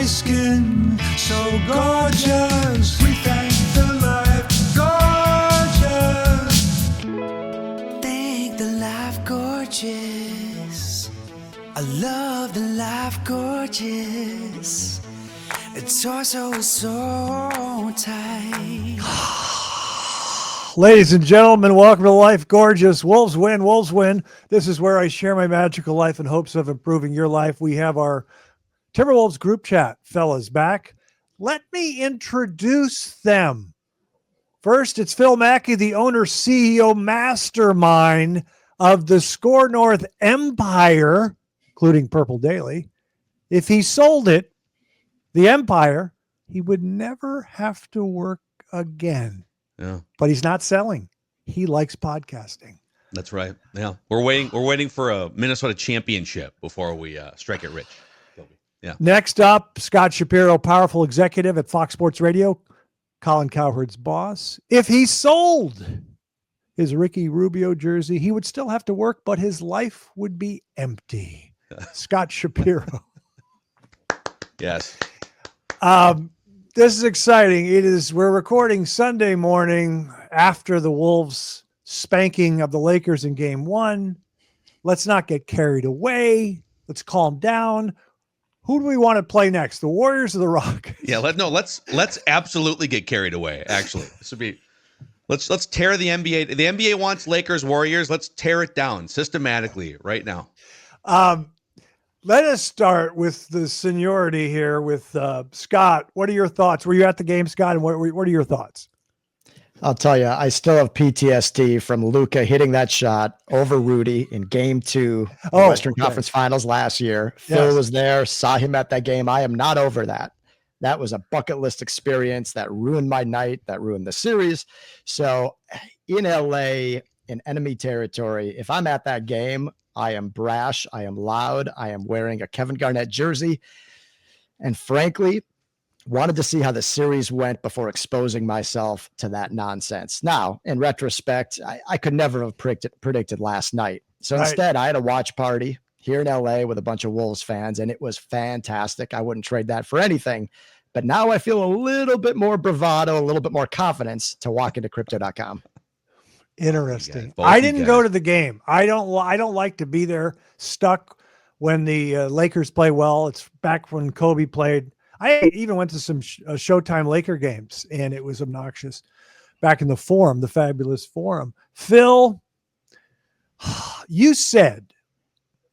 my skin so gorgeous. We thank the life gorgeous. Thank the life gorgeous. I love the life gorgeous. Its torso is so tight. Ladies and gentlemen, welcome to Life Gorgeous. Wolves win, Wolves win. This is where I share my magical life in hopes of improving your life. We have our Timberwolves group chat fellas back. Let me introduce them. First, it's Phil Mackey, the owner, CEO, mastermind of the Score North Empire, including Purple Daily. If he sold it, the Empire, he would never have to work again. Yeah. But he's not selling. He likes podcasting. That's right. Yeah. We're waiting for a Minnesota championship before we strike it rich. Yeah. Next up, Scott Shapiro, powerful executive at Fox Sports Radio, Colin Cowherd's boss. If he sold his Ricky Rubio jersey, he would still have to work, but his life would be empty. Scott Shapiro. Yes. This is exciting. We're recording Sunday morning after the Wolves spanking of the Lakers in game 1. Let's not get carried away. Let's calm down. Who do we want to play next? The Warriors or the Rockets? Yeah, let's absolutely get carried away. Actually, this would be let's tear the NBA. The NBA wants Lakers, Warriors. Let's tear it down systematically right now. Let us start with the seniority here with Scott. What are your thoughts? Were you at the game, Scott? And what are your thoughts? I'll tell you, I still have PTSD from Luka hitting that shot over Rudy in game 2 of the Western Conference Finals last year. Yes. Phil was there, saw him at that game. I am not over that. That was a bucket list experience that ruined my night, that ruined the series. So in LA, in enemy territory, if I'm at that game, I am brash, I am loud, I am wearing a Kevin Garnett jersey, and frankly, wanted to see how the series went before exposing myself to that nonsense. Now, in retrospect, I could never have predicted last night. So instead, I had a watch party here in LA with a bunch of Wolves fans, and it was fantastic. I wouldn't trade that for anything. But now I feel a little bit more bravado, a little bit more confidence to walk into crypto.com. Interesting. I didn't go to the game. I don't like to be there stuck when the Lakers play well. It's back when Kobe played. I even went to some Showtime Laker games, and it was obnoxious back in the Forum, the fabulous Forum. Phil, you said,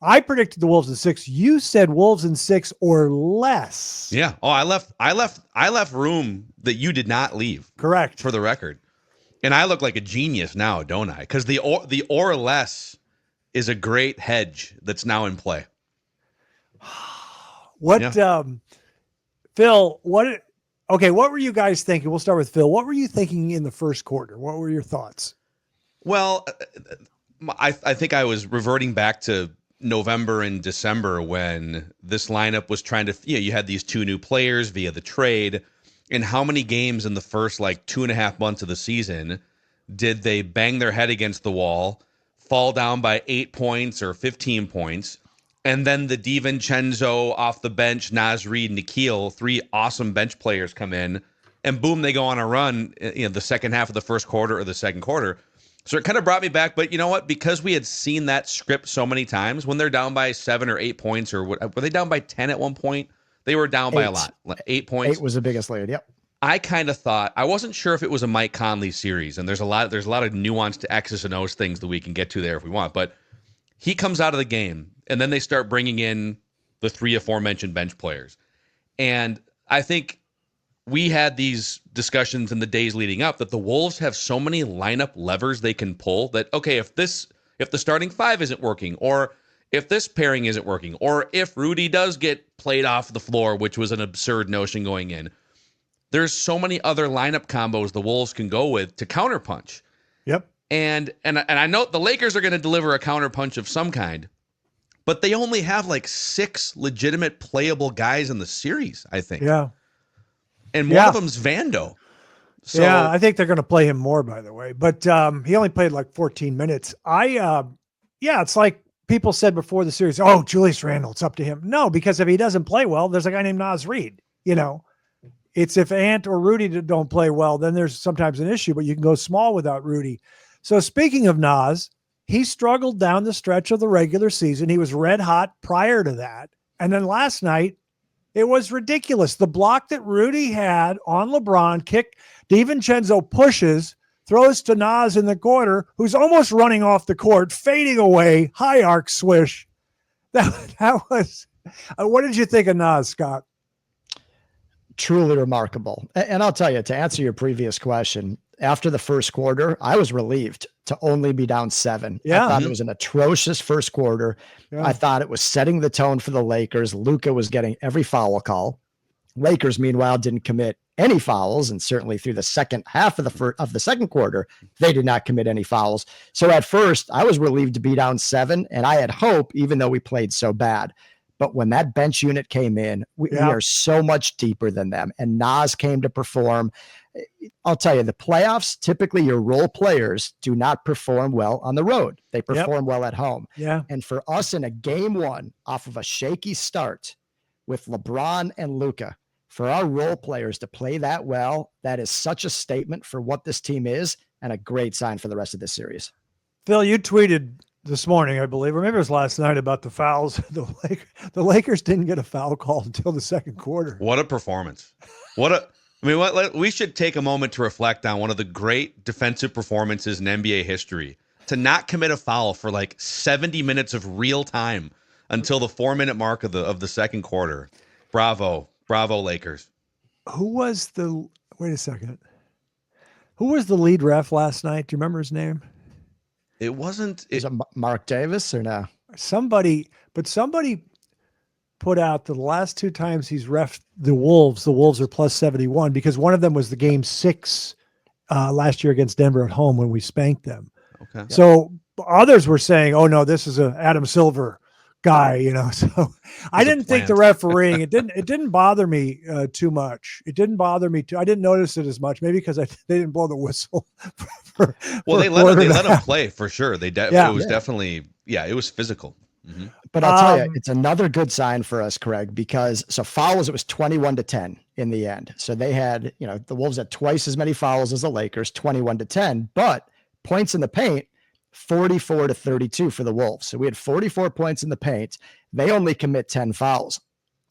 I predicted the Wolves in 6. You said Wolves in 6 or less. Yeah. Oh, I left room that you did not leave. Correct. For the record. And I look like a genius now, don't I? Because the or less is a great hedge that's now in play. Phil, what were you guys thinking? We'll start with Phil. What were you thinking in the first quarter? What were your thoughts? Well, I think I was reverting back to November and December when this lineup was trying to, you had these 2 new players via the trade. And how many games in the first 2.5 months of the season did they bang their head against the wall, fall down by 8 points or 15 points, and then the DiVincenzo off the bench, Naz Reid, Nikhil, 3 awesome bench players come in, and boom, they go on a run in the second half of the first quarter or the second quarter. So it kind of brought me back. But you know what? Because we had seen that script so many times, when they're down by 7 or 8 points, or were they down by 10 at one point? They were down by a lot, 8 points. 8 was the biggest lead. Yep. I kind of thought, I wasn't sure if it was a Mike Conley series, and there's a lot of nuance to X's and O's things that we can get to there if we want. But he comes out of the game, and then they start bringing in the 3 aforementioned bench players, and I think we had these discussions in the days leading up that the Wolves have so many lineup levers they can pull that, okay, if the starting 5 isn't working, or if this pairing isn't working, or if Rudy does get played off the floor, which was an absurd notion going in, there's so many other lineup combos the Wolves can go with to counterpunch. Yep. And I know the Lakers are going to deliver a counterpunch of some kind, but they only have 6 legitimate playable guys in the series, I think. Yeah. And one of them's Vando. So, yeah, I think they're going to play him more, by the way. But he only played 14 minutes. It's like people said before the series, oh, Julius Randle, it's up to him. No, because if he doesn't play well, there's a guy named Naz Reid. It's if Ant or Rudy don't play well, then there's sometimes an issue, but you can go small without Rudy. So speaking of Naz, he struggled down the stretch of the regular season. He was red hot prior to that. And then last night, it was ridiculous. The block that Rudy had on LeBron, DiVincenzo pushes, throws to Naz in the corner, who's almost running off the court, fading away, high arc swish. That was, what did you think of Naz, Scott? Truly remarkable. And I'll tell you, to answer your previous question, after the first quarter, I was relieved to only be down 7. Yeah. I thought it was an atrocious first quarter. Yeah. I thought it was setting the tone for the Lakers. Luka was getting every foul call. Lakers, meanwhile, didn't commit any fouls, and certainly through the second half of the second quarter, they did not commit any fouls. So at first, I was relieved to be down 7, and I had hope, even though we played so bad. But when that bench unit came in, we are so much deeper than them. And Naz came to perform. I'll tell you, the playoffs, typically your role players do not perform well on the road. They perform well at home. Yeah. And for us in a game 1 off of a shaky start with LeBron and Luka, for our role players to play that well, that is such a statement for what this team is and a great sign for the rest of this series. Phil, you tweeted this morning, I believe, or maybe it was last night, about the fouls. The Lakers didn't get a foul call until the second quarter. What a performance. We should take a moment to reflect on one of the great defensive performances in NBA history. To not commit a foul for like 70 minutes of real time until the 4-minute mark of the second quarter. Bravo, Lakers. Wait a second. Who was the lead ref last night? Do you remember his name? It wasn't. Is it Mark Davis or no? Somebody put out the last 2 times he's reffed the Wolves are plus 71, because one of them was the game 6 last year against Denver at home when we spanked them. Okay. So others were saying, oh no, this is a Adam Silver guy, so I didn't think the refereeing, it didn't bother me too much. It didn't bother me I didn't notice it as much, maybe because they didn't blow the whistle. They let him play for sure. It was definitely, it was physical. Mm-hmm. But I'll tell you, it's another good sign for us, Craig, because fouls, it was 21-10 in the end. So they had, the Wolves had twice as many fouls as the Lakers, 21-10, but points in the paint, 44-32 for the Wolves. So we had 44 points in the paint. They only commit 10 fouls.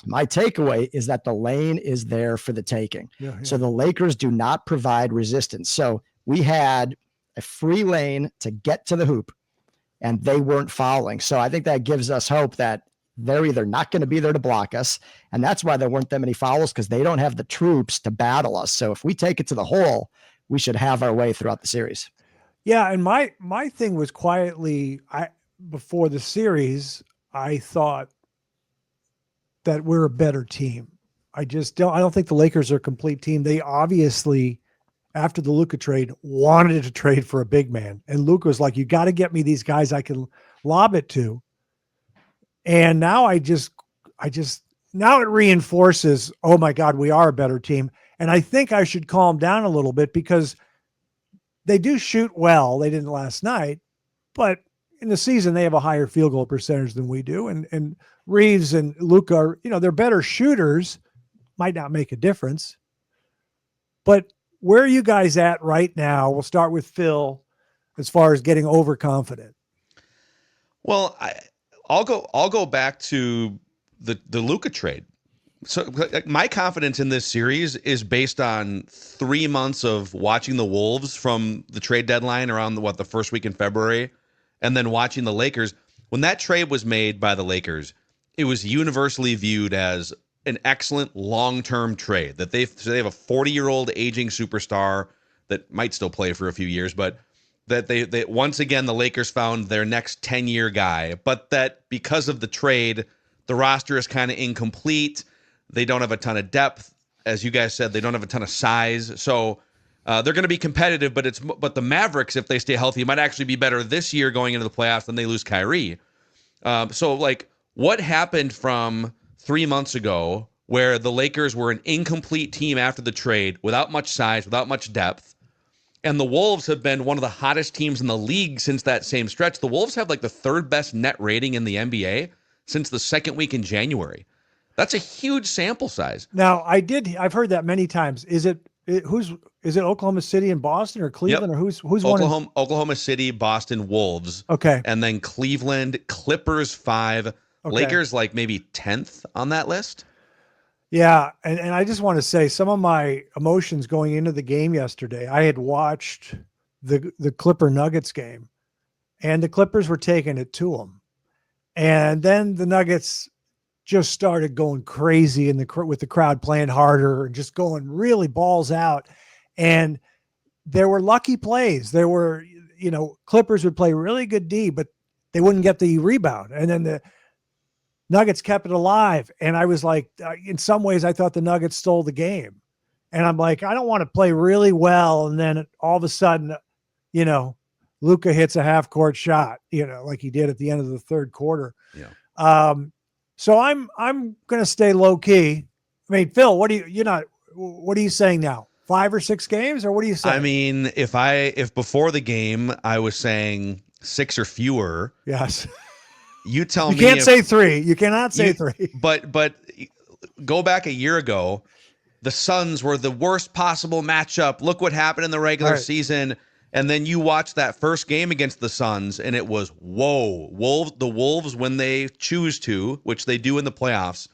My takeaway is that the lane is there for the taking. So the Lakers do not provide resistance. So we had a free lane to get to the hoop, and they weren't fouling. So I think that gives us hope that they're either not going to be there to block us, and that's why there weren't that many fouls, because they don't have the troops to battle us. So if we take it to the hole, we should have our way throughout the series. Yeah, and my thing was quietly, before the series, I thought that we're a better team. I don't think the Lakers are a complete team. They obviously, after the Luka trade, wanted to trade for a big man. And Luka was like, you got to get me these guys I can lob it to. And now now it reinforces, oh my God, we are a better team. And I think I should calm down a little bit, because they do shoot well. They didn't last night, but in the season, they have a higher field goal percentage than we do. And Reeves and Luka are, they're better shooters, might not make a difference. But where are you guys at right now? We'll start with Phil as far as getting overconfident. Well, I'll go back to the Luka trade. So my confidence in this series is based on 3 months of watching the Wolves from the trade deadline around the first week in February, and then watching the Lakers. When that trade was made by the Lakers, it was universally viewed as an excellent long-term trade. That they have a 40-year-old aging superstar that might still play for a few years, but that they once again the Lakers found their next 10-year guy. But that because of the trade, the roster is kind of incomplete. They don't have a ton of depth. As you guys said, they don't have a ton of size. So they're going to be competitive, but the Mavericks, if they stay healthy, might actually be better this year going into the playoffs than they lose Kyrie. So what happened from 3 months ago, where the Lakers were an incomplete team after the trade, without much size, without much depth, And the Wolves have been one of the hottest teams in the league since that same stretch. The Wolves have like the third best net rating in the NBA since the second week in January. That's a huge sample size. Now, I've heard that many times. Is it Oklahoma City and Boston or Cleveland, or who's one? Oklahoma City, Boston, Wolves. Okay. And then Cleveland, Clippers 5, Okay. Lakers like maybe 10th on that list. Yeah, and I just want to say some of my emotions going into the game yesterday. I had watched the Clipper Nuggets game, and the Clippers were taking it to them, and then the Nuggets just started going crazy with the crowd playing harder and just going really balls out, and there were lucky plays. There were, Clippers would play really good D, but they wouldn't get the rebound, and then the Nuggets kept it alive. And I was like, in some ways, I thought the Nuggets stole the game. And I'm like, I don't want to play really well. And then all of a sudden, Luka hits a half court shot, like he did at the end of the third quarter. Yeah. So I'm going to stay low key. I mean, Phil, what are you saying now? 5 or 6 games, or what are you saying? I mean, if before the game I was saying 6 or fewer, yes. You tell me. You can't say 3. You cannot say 3. But go back a year ago, the Suns were the worst possible matchup. Look what happened in the regular season. And then you watch that first game against the Suns, and it was, whoa. The Wolves, when they choose to, which they do in the playoffs,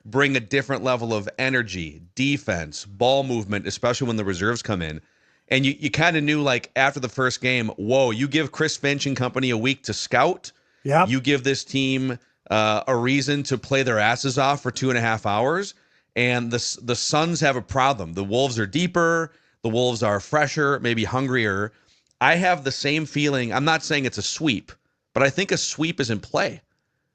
bring a different level of energy, defense, ball movement, especially when the reserves come in. And you kind of knew, like, after the first game, whoa, you give Chris Finch and company a week to scout. Yeah, you give this team a reason to play their asses off for 2.5 hours, and the Suns have a problem. The Wolves are deeper. The Wolves are fresher, maybe hungrier. I have the same feeling. I'm not saying it's a sweep, but I think a sweep is in play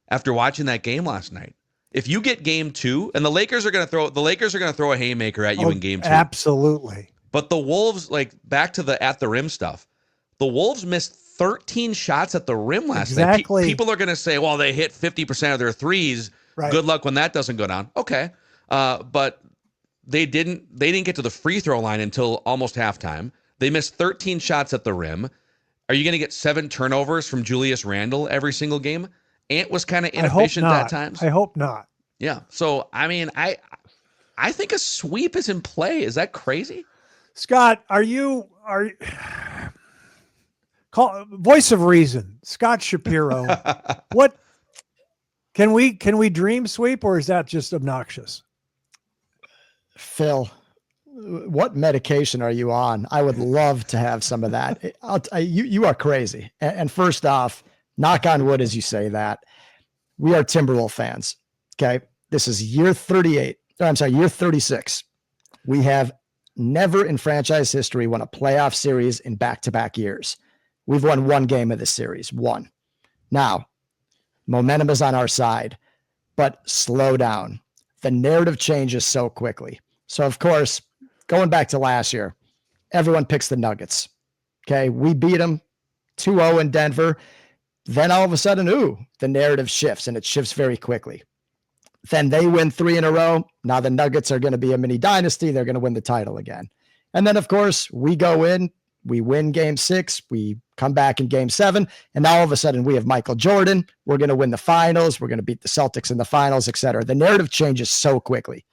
after watching that game last night. If you get game 2, and the Lakers are going to throw a haymaker at you in game 2. Absolutely. But the Wolves, like, back to the at the rim stuff, the Wolves missed 13 shots at the rim last night. People are going to say, well, they hit 50% of their threes. Right. Good luck when that doesn't go down. Okay. But they didn't get to the free throw line until almost halftime. They missed 13 shots at the rim. Are you going to get 7 turnovers from Julius Randle every single game? Ant was kind of inefficient at times. I hope not. Yeah. So, I mean, I think a sweep is in play. Is that crazy? Scott, call voice of reason, Scott Shapiro. What can we dream sweep, or is that just obnoxious? Phil, what medication are you on? I would love to have some of that. You are crazy. And first off, knock on wood as you say that, we are Timberwolves fans. Okay. This is year 38. I'm sorry, year 36. We have never in franchise history won a playoff series in back-to-back years. We've won 1 game of this series, 1. Now, momentum is on our side, but slow down. The narrative changes so quickly. So, of course, going back to last year, everyone picks the Nuggets. Okay, we beat them 2-0 in Denver. Then all of a sudden, the narrative shifts, and it shifts very quickly. Then they win 3 in a row. Now the Nuggets are going to be a mini dynasty. They're going to win the title again. And then, of course, we go in, we win game 6, we come back in game 7, and now all of a sudden we have Michael Jordan. We're going to win the finals. We're going to beat the Celtics in the finals, etc. The narrative changes so quickly.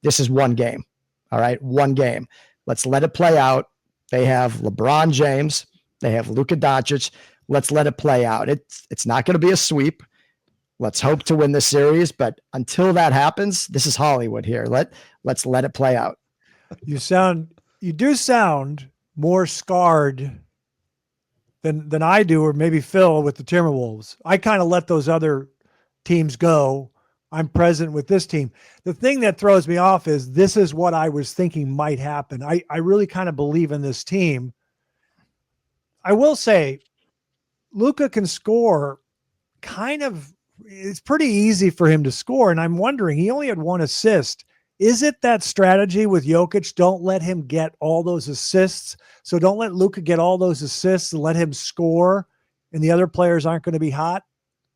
This is 1 game. All right, 1 game. Let's let it play out. They have LeBron James. They have Luka Doncic. Let's let it play out. It's not going to be a sweep. Let's hope to win this series, but until that happens, this is Hollywood here. Let's let it play out. You do sound more scarred than I do, or maybe Phil with the Timberwolves. I kind of let those other teams go. I'm present with this team. The thing that throws me off is this is what I was thinking might happen. I really kind of believe in this team. I will say Luka can score it's pretty easy for him to score. And I'm wondering, he only had 1 assist. Is it that strategy with Jokic? Don't let him get all those assists. So don't let Luka get all those assists and let him score, and the other players aren't going to be hot.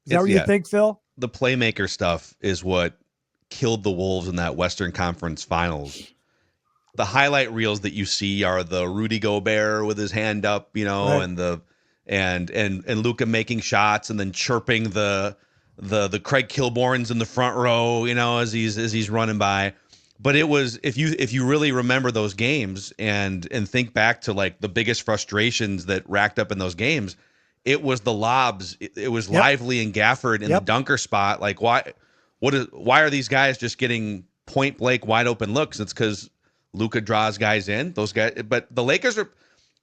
Is that what you think, Phil? The playmaker stuff is what killed the Wolves in that Western Conference Finals. the highlight reels that you see are the Rudy Gobert with his hand up, Right. and the and Luka making shots and then chirping the Craig Kilborns in the front row, as he's running by. But it was, if you really remember those games and think back to like the biggest frustrations that racked up in those games, it was the lobs. It was Lively and Gafford in the dunker spot. Like why are these guys just getting point blank wide open looks? It's because Luka draws guys in. Those guys, but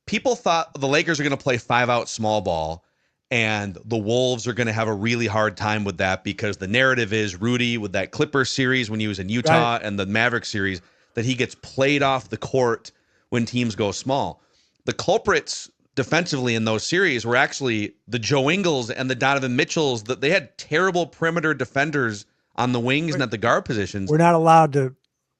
people thought the Lakers are going to play 5-out small ball, and the Wolves are going to have a really hard time with that because the narrative is Rudy with that Clippers series when he was in Utah and the Maverick series that he gets played off the court when teams go small. The culprits defensively in those series were actually the Joe Ingles and the Donovan Mitchells. That they had terrible perimeter defenders on the wings and at the guard positions. We're not allowed to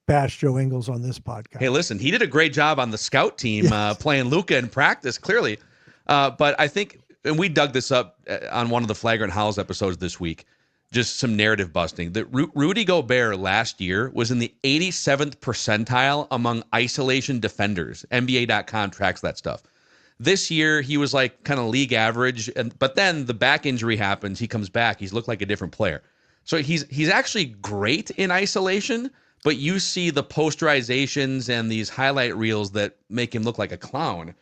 bash Joe Ingles on this podcast. Hey, listen, he did a great job on the scout team playing Luka in practice, clearly. But I think, and we dug this up on one of the Flagrant Howls episodes this week, just some narrative busting, that Rudy Gobert last year was in the 87th percentile among isolation defenders. NBA.com tracks that stuff. This year, he was like kind of league average, but then the back injury happens. He comes back. He's looked like a different player. So he's actually great in isolation, but you see the posterizations and these highlight reels that make him look like a clown.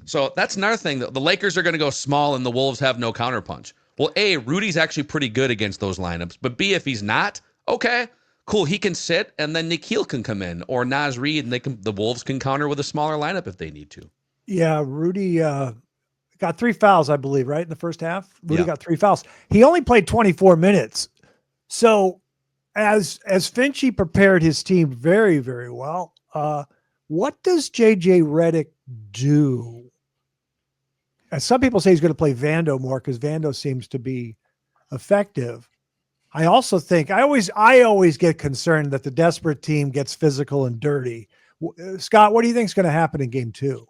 So that's another thing. The Lakers are going to go small and the Wolves have no counterpunch. Well, A, Rudy's actually pretty good against those lineups, but B, if he's not, okay, cool. He can sit and then Nikhil can come in or Naz Reid, and the Wolves can counter with a smaller lineup if they need to. Yeah, Rudy got 3 fouls, I believe, right, in the first half. Rudy got 3 fouls. He only played 24 minutes. So as Finchie prepared his team very, very well, what does JJ Redick do? And some people say he's going to play Vando more because Vando seems to be effective. I also think I always get concerned that the desperate team gets physical and dirty. Scott, what do you think is going to happen in game 2?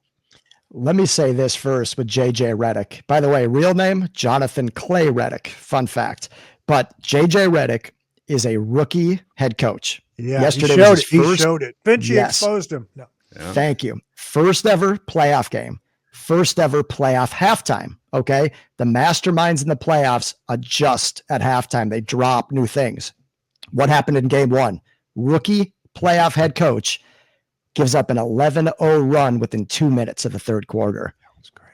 Let me say this first with JJ Redick. By the way, real name, Jonathan Clay Redick. Fun fact. But JJ Redick is a rookie head coach. Yeah, yesterday he showed it. Finchie exposed him. No. Yeah. Thank you. First ever playoff game. First ever playoff halftime. Okay. The masterminds in the playoffs adjust at halftime. They drop new things. What happened in game 1? Rookie playoff head coach gives up an 11-0 run within 2 minutes of the third quarter.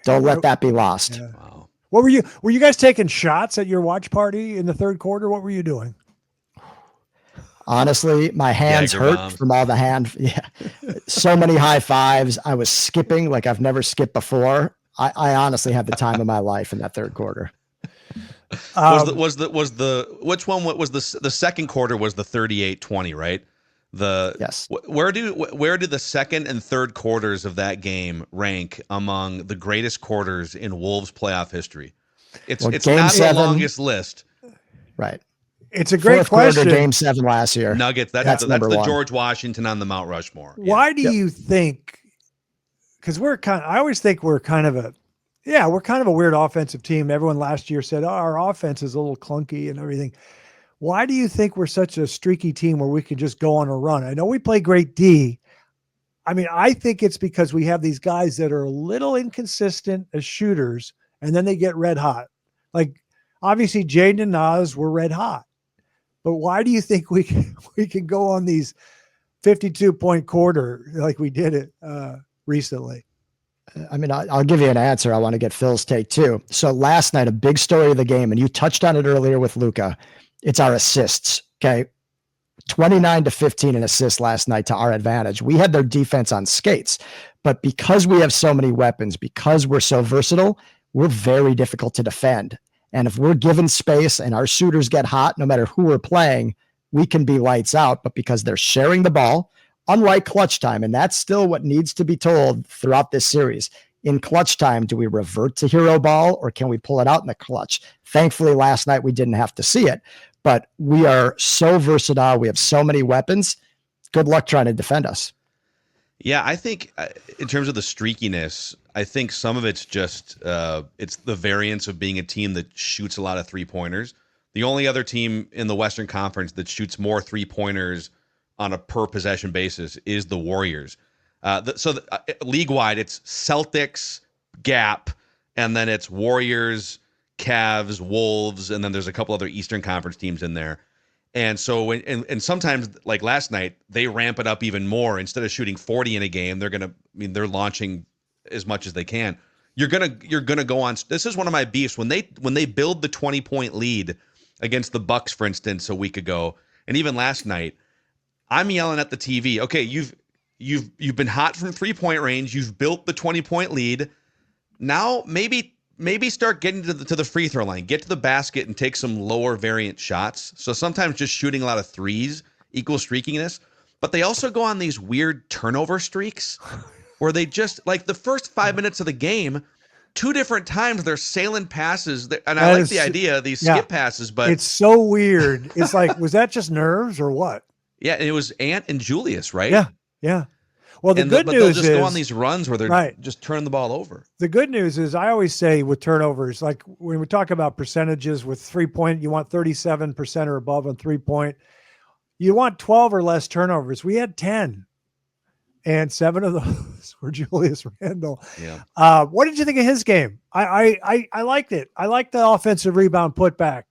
Don't let that be lost. Yeah. Wow. Were you guys taking shots at your watch party in the third quarter? What were you doing? Honestly, my hands hurt from all the hand. Yeah. So many high fives. I was skipping like I've never skipped before. I honestly had the time of my life in that third quarter. Which one was the second quarter was the 38-20, right? Yes. Where do the second and third quarters of that game rank among the greatest quarters in Wolves playoff history? It's not the longest list. Right. It's a great question. Game 7 last year. Nuggets. That's the George Washington on the Mount Rushmore. Yeah. Why do you think? Because I always think we're kind of a weird offensive team. Everyone last year said, our offense is a little clunky and everything. Why do you think we're such a streaky team where we can just go on a run? I know we play great D. I mean, I think it's because we have these guys that are a little inconsistent as shooters, and then they get red hot. Like, obviously, Jaden and Naz were red hot. But why do you think we can go on these 52-point quarter like we did it recently? I mean, I'll give you an answer. I want to get Phil's take too. So last night, a big story of the game, and you touched on it earlier with Luka. It's our assists. Okay. 29-15 in assists last night to our advantage. We had their defense on skates, but because we have so many weapons, because we're so versatile, we're very difficult to defend. And if we're given space and our shooters get hot, no matter who we're playing, we can be lights out. But because they're sharing the ball, unlike clutch time, and that's still what needs to be told throughout this series. In clutch time, do we revert to hero ball or can we pull it out in the clutch? Thankfully, last night we didn't have to see it, but we are so versatile. We have so many weapons. Good luck trying to defend us. Yeah, I think in terms of the streakiness, I think some of it's just it's the variance of being a team that shoots a lot of three-pointers. The only other team in the Western Conference that shoots more three-pointers on a per-possession basis is the Warriors. League wide, it's Celtics, Gap, and then it's Warriors, Cavs, Wolves, and then there's a couple other Eastern Conference teams in there. And so and sometimes, like last night, they ramp it up even more. Instead of shooting 40 in a game, they're launching as much as they can. You're gonna go on. This is one of my beefs when they build the 20-point lead against the Bucks, for instance, a week ago, and even last night. I'm yelling at the TV. Okay, you've been hot from 3-point range. You've built the 20-point lead. Now maybe start getting to the free throw line. Get to the basket and take some lower variant shots. So sometimes just shooting a lot of threes equals streakiness. But they also go on these weird turnover streaks where they just, like the first 5 minutes of the game, 2 different times they're sailing passes. And I like the idea of these skip passes, but it's so weird. It's like, was that just nerves or what? Yeah, and it was Ant and Julius, right? Yeah. Well, the good but news they'll just go on these runs where they're just turning the ball over. The good news is, I always say with turnovers, like when we talk about percentages with 3-point, you want 37% or above on 3-point. You want 12 or less turnovers. We had 10, and 7 of those were Julius Randle. Yeah. What did you think of his game? I liked it. I liked the offensive rebound putback.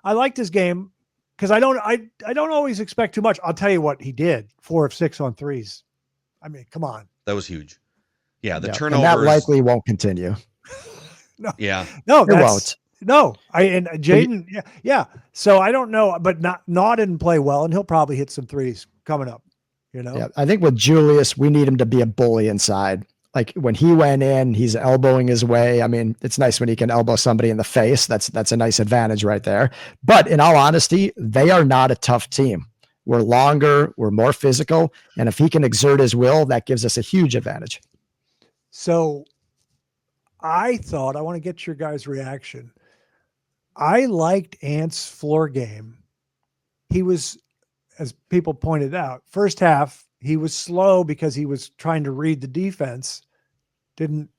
I liked his game. Because I don't always expect too much. I'll tell you what he did: 4 of 6 on threes. I mean, come on. That was huge. Yeah, the turnovers. And that likely won't continue. No. Yeah. No, it won't. No. And Jaden, yeah. So I don't know, but not didn't play well, and he'll probably hit some threes coming up. Yeah, I think with Julius, we need him to be a bully inside. Like when he went in, he's elbowing his way. I mean, it's nice when he can elbow somebody in the face. That's a nice advantage right there. But in all honesty, they are not a tough team. We're longer, we're more physical. And if he can exert his will, that gives us a huge advantage. So I want to get your guys' reaction. I liked Ant's floor game. He was, as people pointed out, first half, he was slow because he was trying to read the defense, didn't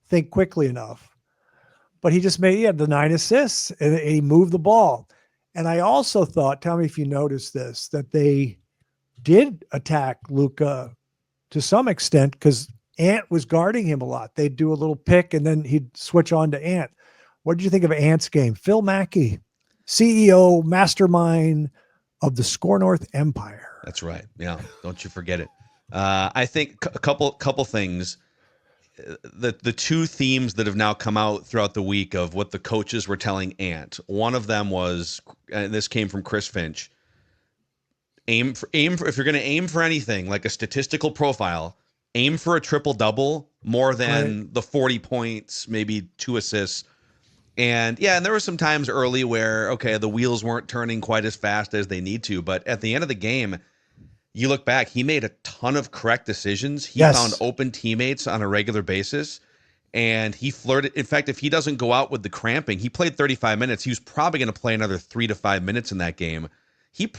think quickly enough. But he had the 9 assists and he moved the ball. And I also thought, tell me if you noticed this, that they did attack Luka to some extent because Ant was guarding him a lot. They'd do a little pick and then he'd switch on to Ant. What did you think of Ant's game? Phil Mackey, CEO, mastermind of the Score North Empire. That's right. Yeah. Don't you forget it. I think a couple things. The 2 themes that have now come out throughout the week of what the coaches were telling Ant. One of them was, and this came from Chris Finch, aim for if you're going to aim for anything like a statistical profile, aim for a triple-double more than the 40 points, maybe 2 assists. And there were some times early where, the wheels weren't turning quite as fast as they need to. But at the end of the game, you look back, he made a ton of correct decisions. He found open teammates on a regular basis. And he flirted. In fact, if he doesn't go out with the cramping, he played 35 minutes. He was probably going to play another 3 to 5 minutes in that game. He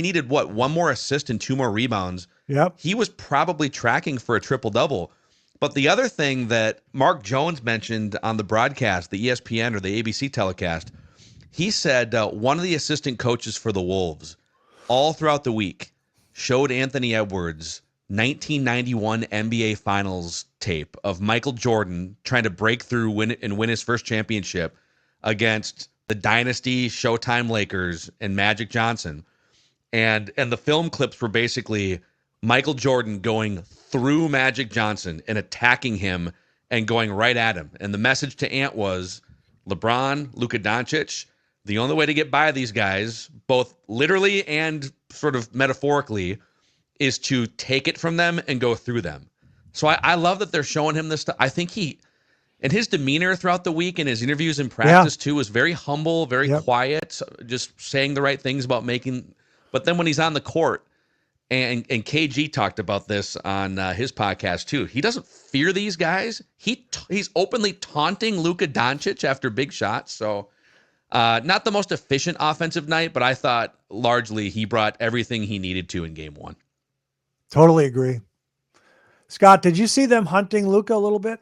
needed, 1 more assist and 2 more rebounds. Yep. He was probably tracking for a triple-double. But the other thing that Mark Jones mentioned on the broadcast, the ESPN or the ABC telecast, he said one of the assistant coaches for the Wolves all throughout the week showed Anthony Edwards 1991 NBA Finals tape of Michael Jordan trying to break through and win his first championship against the Dynasty Showtime Lakers and Magic Johnson. And the film clips were basically Michael Jordan going through Magic Johnson and attacking him and going right at him. And the message to Ant was, LeBron, Luka Doncic, the only way to get by these guys, both literally and sort of metaphorically, is to take it from them and go through them. So I love that they're showing him this stuff. I think and his demeanor throughout the week and his interviews in practice too was very humble, very quiet, just saying the right things about but then when he's on the court, and KG talked about this on his podcast too. He doesn't fear these guys. He's openly taunting Luka Doncic after big shots. So not the most efficient offensive night, but I thought largely he brought everything he needed to in game 1. Totally agree. Scott, did you see them hunting Luka a little bit?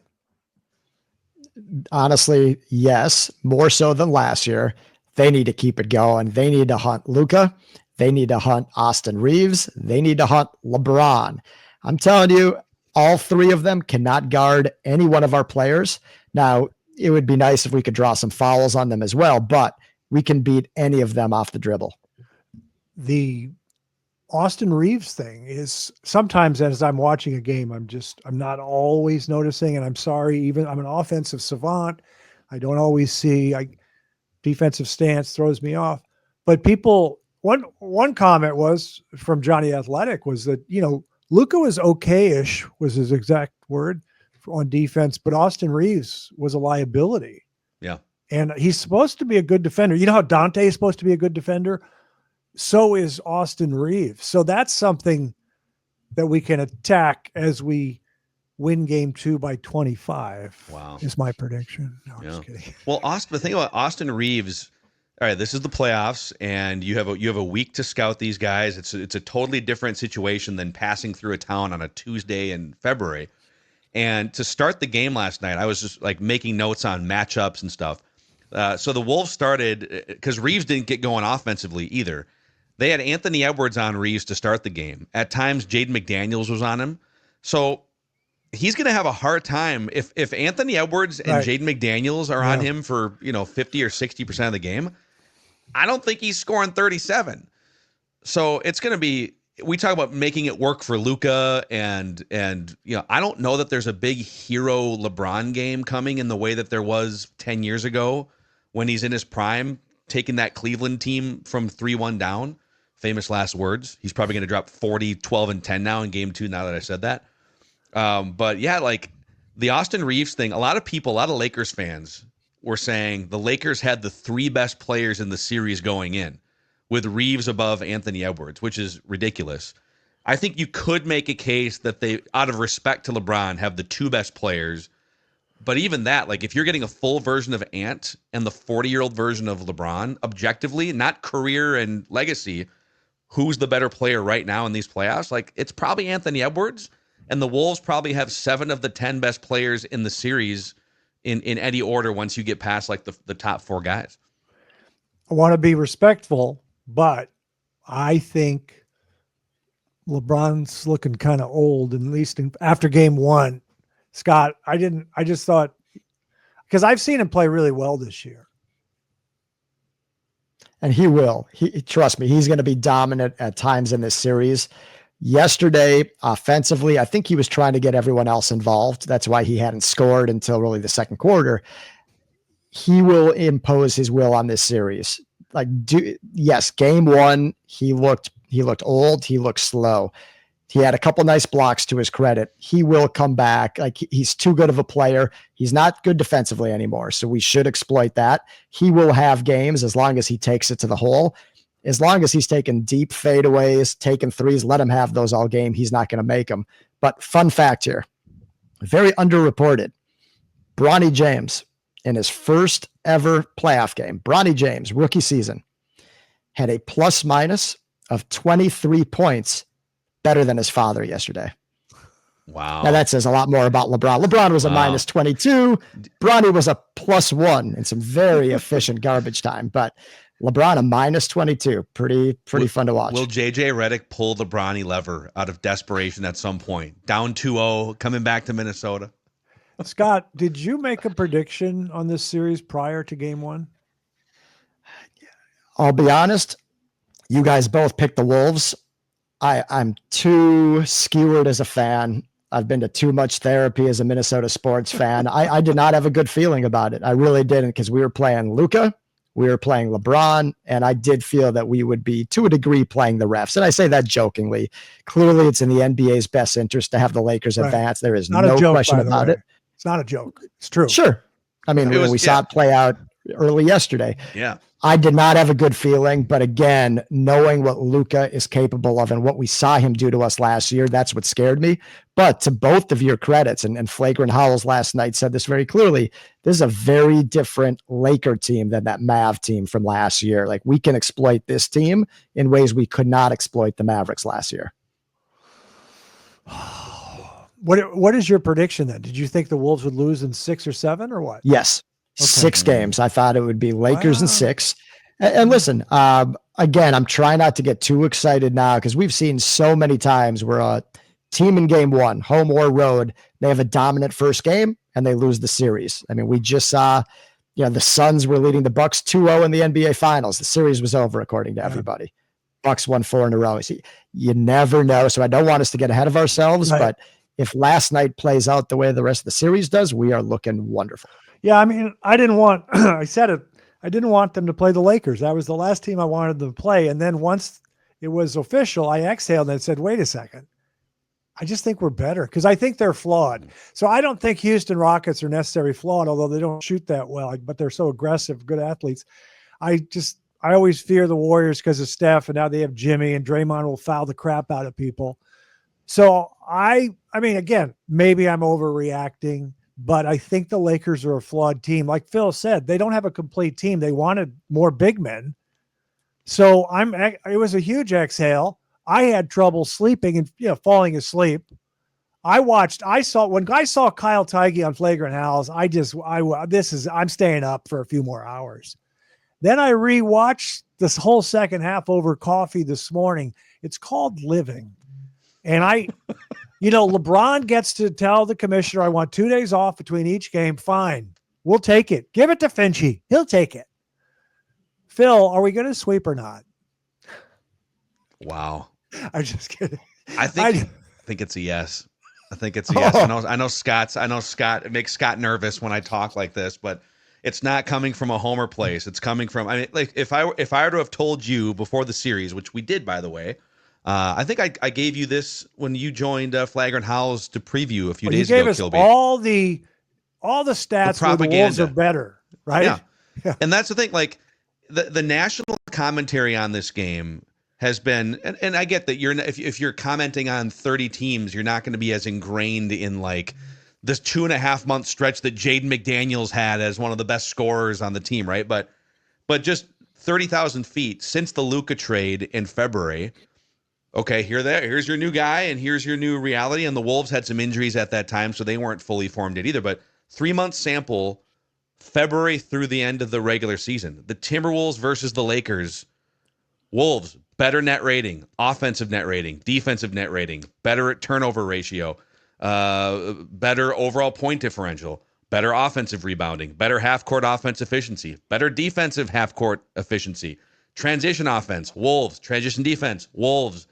Honestly, yes, more so than last year. They need to keep it going. They need to hunt Luka. They need to hunt Austin Reeves. They need to hunt LeBron. I'm telling you, all three of them cannot guard any one of our players. Now, it would be nice if we could draw some fouls on them as well, but we can beat any of them off the dribble. The Austin Reeves thing is sometimes as I'm watching a game, I'm not always noticing, and I'm sorry, even I'm an offensive savant. I don't always see. Defensive stance throws me off. But one comment was from Johnny Athletic was that, Luka was okay-ish was his exact word on defense, but Austin Reeves was a liability. Yeah. And he's supposed to be a good defender. You know how Dante is supposed to be a good defender? So is Austin Reeves. So that's something that we can attack as we win game 2 by 25. Wow. Is my prediction. No, I'm Yeah. just kidding. Well, the thing about Austin Reeves, all right, this is the playoffs, and you have a week to scout these guys. It's a totally different situation than passing through a town on a Tuesday in February. And to start the game last night, I was just like making notes on matchups and stuff. So the Wolves started because Reeves didn't get going offensively either. They had Anthony Edwards on Reeves to start the game. At times, Jaden McDaniels was on him. So he's going to have a hard time if Anthony Edwards and Jaden McDaniels are on him for 50 or 60% of the game. I don't think he's scoring 37. So it's going to be. We talk about making it work for Luka, and I don't know that there's a big hero LeBron game coming in the way that there was 10 years ago when he's in his prime, taking that Cleveland team from 3-1 down. Famous last words. He's probably going to drop 40, 12, and 10 now in game 2 now that I said that. But yeah, like the Austin Reeves thing, a lot of Lakers fans were saying the Lakers had the 3 best players in the series going in, with Reeves above Anthony Edwards, which is ridiculous. I think you could make a case that they, out of respect to LeBron, have the 2 best players. But even that, like if you're getting a full version of Ant and the 40-year-old version of LeBron, objectively, not career and legacy, who's the better player right now in these playoffs? Like it's probably Anthony Edwards, and the Wolves probably have 7 of the 10 best players in the series in any order once you get past like the top 4 guys. I want to be respectful, but I think LeBron's looking kind of old, at least after game 1. Scott, I just thought, because I've seen him play really well this year. And he will. Trust me, he's going to be dominant at times in this series. Yesterday, offensively, I think he was trying to get everyone else involved. That's why he hadn't scored until really the second quarter. He will impose his will on this series. Yes, game 1, he looked old. He looked slow. He had a couple nice blocks to his credit. He will come back. Like he's too good of a player. He's not good defensively anymore. So we should exploit that. He will have games as long as he takes it to the hole. As long as he's taking deep fadeaways, taking threes, let him have those all game. He's not going to make them. But fun fact here, very underreported. Bronny James, in his first ever playoff game, Bronny James, rookie season, had a plus-minus of 23 points, better than his father yesterday. Wow. Now that says a lot more about LeBron. LeBron was a minus 22. Bronny was a plus 1 in some very efficient garbage time, but LeBron a minus 22. Pretty fun to watch. Will JJ Redick pull the Bronny lever out of desperation at some point? Down 2-0, coming back to Minnesota. Scott, did you make a prediction on this series prior to game 1? I'll be honest. You guys both picked the Wolves. I'm too skewered as a fan. I've been to too much therapy as a Minnesota sports fan. I did not have a good feeling about it. I really didn't, because we were playing Luka, we were playing LeBron, and I did feel that we would be, to a degree, playing the refs. And I say that jokingly. Clearly, it's in the NBA's best interest to have the Lakers advance. There is no question about it. It's not a joke. It's true. Sure. I mean, we saw it play out early yesterday. Yeah. I did not have a good feeling, but again, knowing what Luka is capable of and what we saw him do to us last year, that's what scared me. But to both of your credits, and Flagrant Howells last night said this very clearly, this is a very different Laker team than that Mav team from last year. Like, we can exploit this team in ways we could not exploit the Mavericks last year. What is your prediction then? Did you think the Wolves would lose in 6 or 7 or what? Yes. Okay. 6 games. I thought it would be Lakers in 6. And listen, again, I'm trying not to get too excited now, because we've seen so many times where a team in game one, home or road, they have a dominant first game and they lose the series. I mean, we just saw, the Suns were leading the Bucks 2-0 in the NBA Finals. The series was over, according to everybody. Bucks won 4 in a row. So you never know. So I don't want us to get ahead of ourselves, but if last night plays out the way the rest of the series does, we are looking wonderful. Yeah, I mean, I didn't want, I said it, I didn't want them to play the Lakers. That was the last team I wanted them to play. And then once it was official, I exhaled and said, wait a second. I just think we're better because I think they're flawed. So I don't think Houston Rockets are necessarily flawed, although they don't shoot that well, but they're so aggressive, good athletes. I always fear the Warriors because of Steph, and now they have Jimmy, and Draymond will foul the crap out of people. So I mean, again, maybe I'm overreacting, but I think the Lakers are a flawed team. Like Phil said, they don't have a complete team. They wanted more big men. So it was a huge exhale. I had trouble sleeping and falling asleep. When I saw Kyle Teige on Flagrant Howls, I'm staying up for a few more hours. Then I rewatched this whole second half over coffee this morning. It's called Living. And LeBron gets to tell the commissioner, I want 2 days off between each game. Fine. We'll take it. Give it to Finchie. He'll take it. Phil, are we going to sweep or not? Wow. I'm just kidding. I think it's a yes. I think it's a yes. I know Scott, it makes Scott nervous when I talk like this, but it's not coming from a homer place. It's coming from, like if I were to have told you before the series, which we did, by the way, I think I gave you this when you joined Flagrant Howls to preview a few days ago. You gave us Kilby. all the stats where the Wolves are better, right? Yeah. And that's the thing. Like the national commentary on this game has been, and I get that if you're commenting on 30 teams, you're not going to be as ingrained in like this 2.5 month stretch that Jaden McDaniels had as one of the best scorers on the team, right? But just 30,000 feet since the Luka trade in February. Okay, here's your new guy, and here's your new reality. And the Wolves had some injuries at that time, so they weren't fully formed yet either. But 3 month sample, February through the end of the regular season. The Timberwolves versus the Lakers. Wolves, better net rating, offensive net rating, defensive net rating, better turnover ratio, better overall point differential, better offensive rebounding, better half-court offense efficiency, better defensive half-court efficiency, transition offense, Wolves, transition defense, Wolves,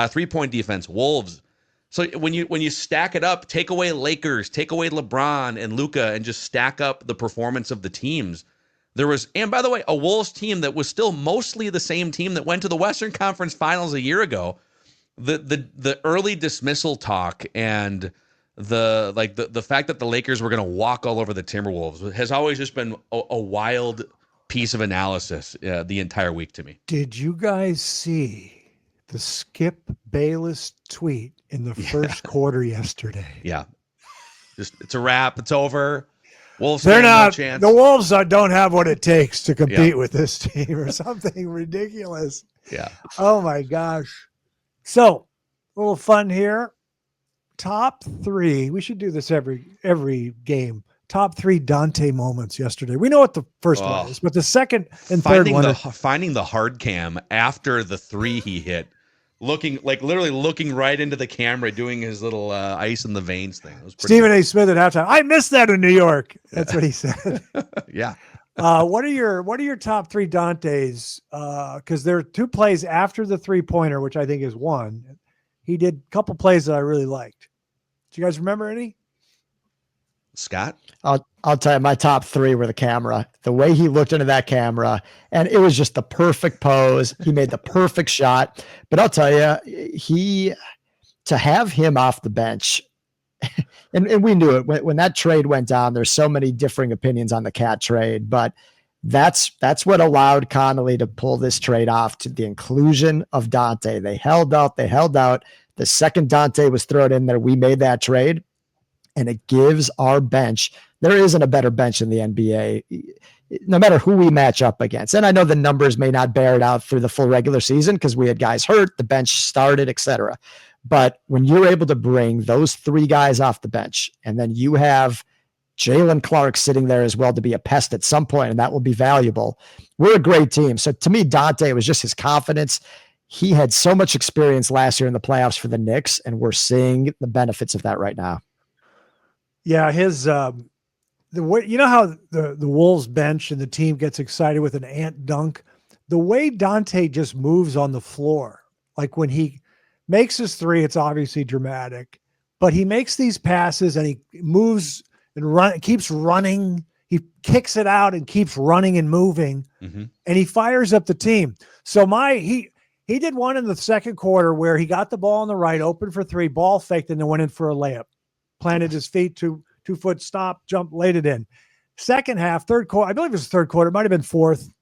three-point defense, Wolves. So when you stack it up, take away Lakers, take away LeBron and Luka, and just stack up the performance of the teams, there was, and by the way, a Wolves team that was still mostly the same team that went to the Western Conference Finals a year ago. The early dismissal talk and the fact that the Lakers were going to walk all over the Timberwolves has always just been a wild piece of analysis the entire week to me. Did you guys see the Skip Bayless tweet in the first quarter yesterday? Yeah, it's a wrap. It's over. Wolves, they're not. No chance. The Wolves don't have what it takes to compete with this team, or something ridiculous. Yeah. Oh my gosh. So, a little fun here. Top 3. We should do this every game. Top 3 Dante moments yesterday. We know what the first one is, but the second and third one. Finding the hard cam after the 3 he hit. Literally looking right into the camera, doing his little ice in the veins thing. It was Stephen A. Smith at halftime. I missed that in New York. That's what he said. Yeah. What are your top 3 Dantes? Because there are 2 plays after the 3-pointer, which I think is one. He did a couple plays that I really liked. Do you guys remember any? Scott? I'll tell you, my top 3 were the camera. The way he looked into that camera, and it was just the perfect pose. He made the perfect shot. But I'll tell you, to have him off the bench, and we knew it when that trade went down. There's so many differing opinions on the Cat trade, but that's what allowed Connolly to pull this trade off, to the inclusion of Dante. They held out. The second Dante was thrown in there, we made that trade. And it gives our bench, there isn't a better bench in the NBA, no matter who we match up against. And I know the numbers may not bear it out through the full regular season because we had guys hurt, the bench started, etc. But when you're able to bring those 3 guys off the bench, and then you have Jalen Clark sitting there as well to be a pest at some point, and that will be valuable. We're a great team. So to me, Dante, it was just his confidence. he had so much experience last year in the playoffs for the Knicks, and we're seeing the benefits of that right now. Yeah, his the way, you know how the Wolves bench and the team gets excited with an ant dunk, the way Dante just moves on the floor, like when he makes his three, it's obviously dramatic, but he makes these passes and he moves and keeps running. He kicks it out and keeps running and moving, and he fires up the team. So he did one in the second quarter where he got the ball on the right, open for three, ball faked, and then went in for a layup. Planted his feet, 2-foot stop, jump, laid it in. Second half, third quarter, I believe it was third quarter, it might have been fourth.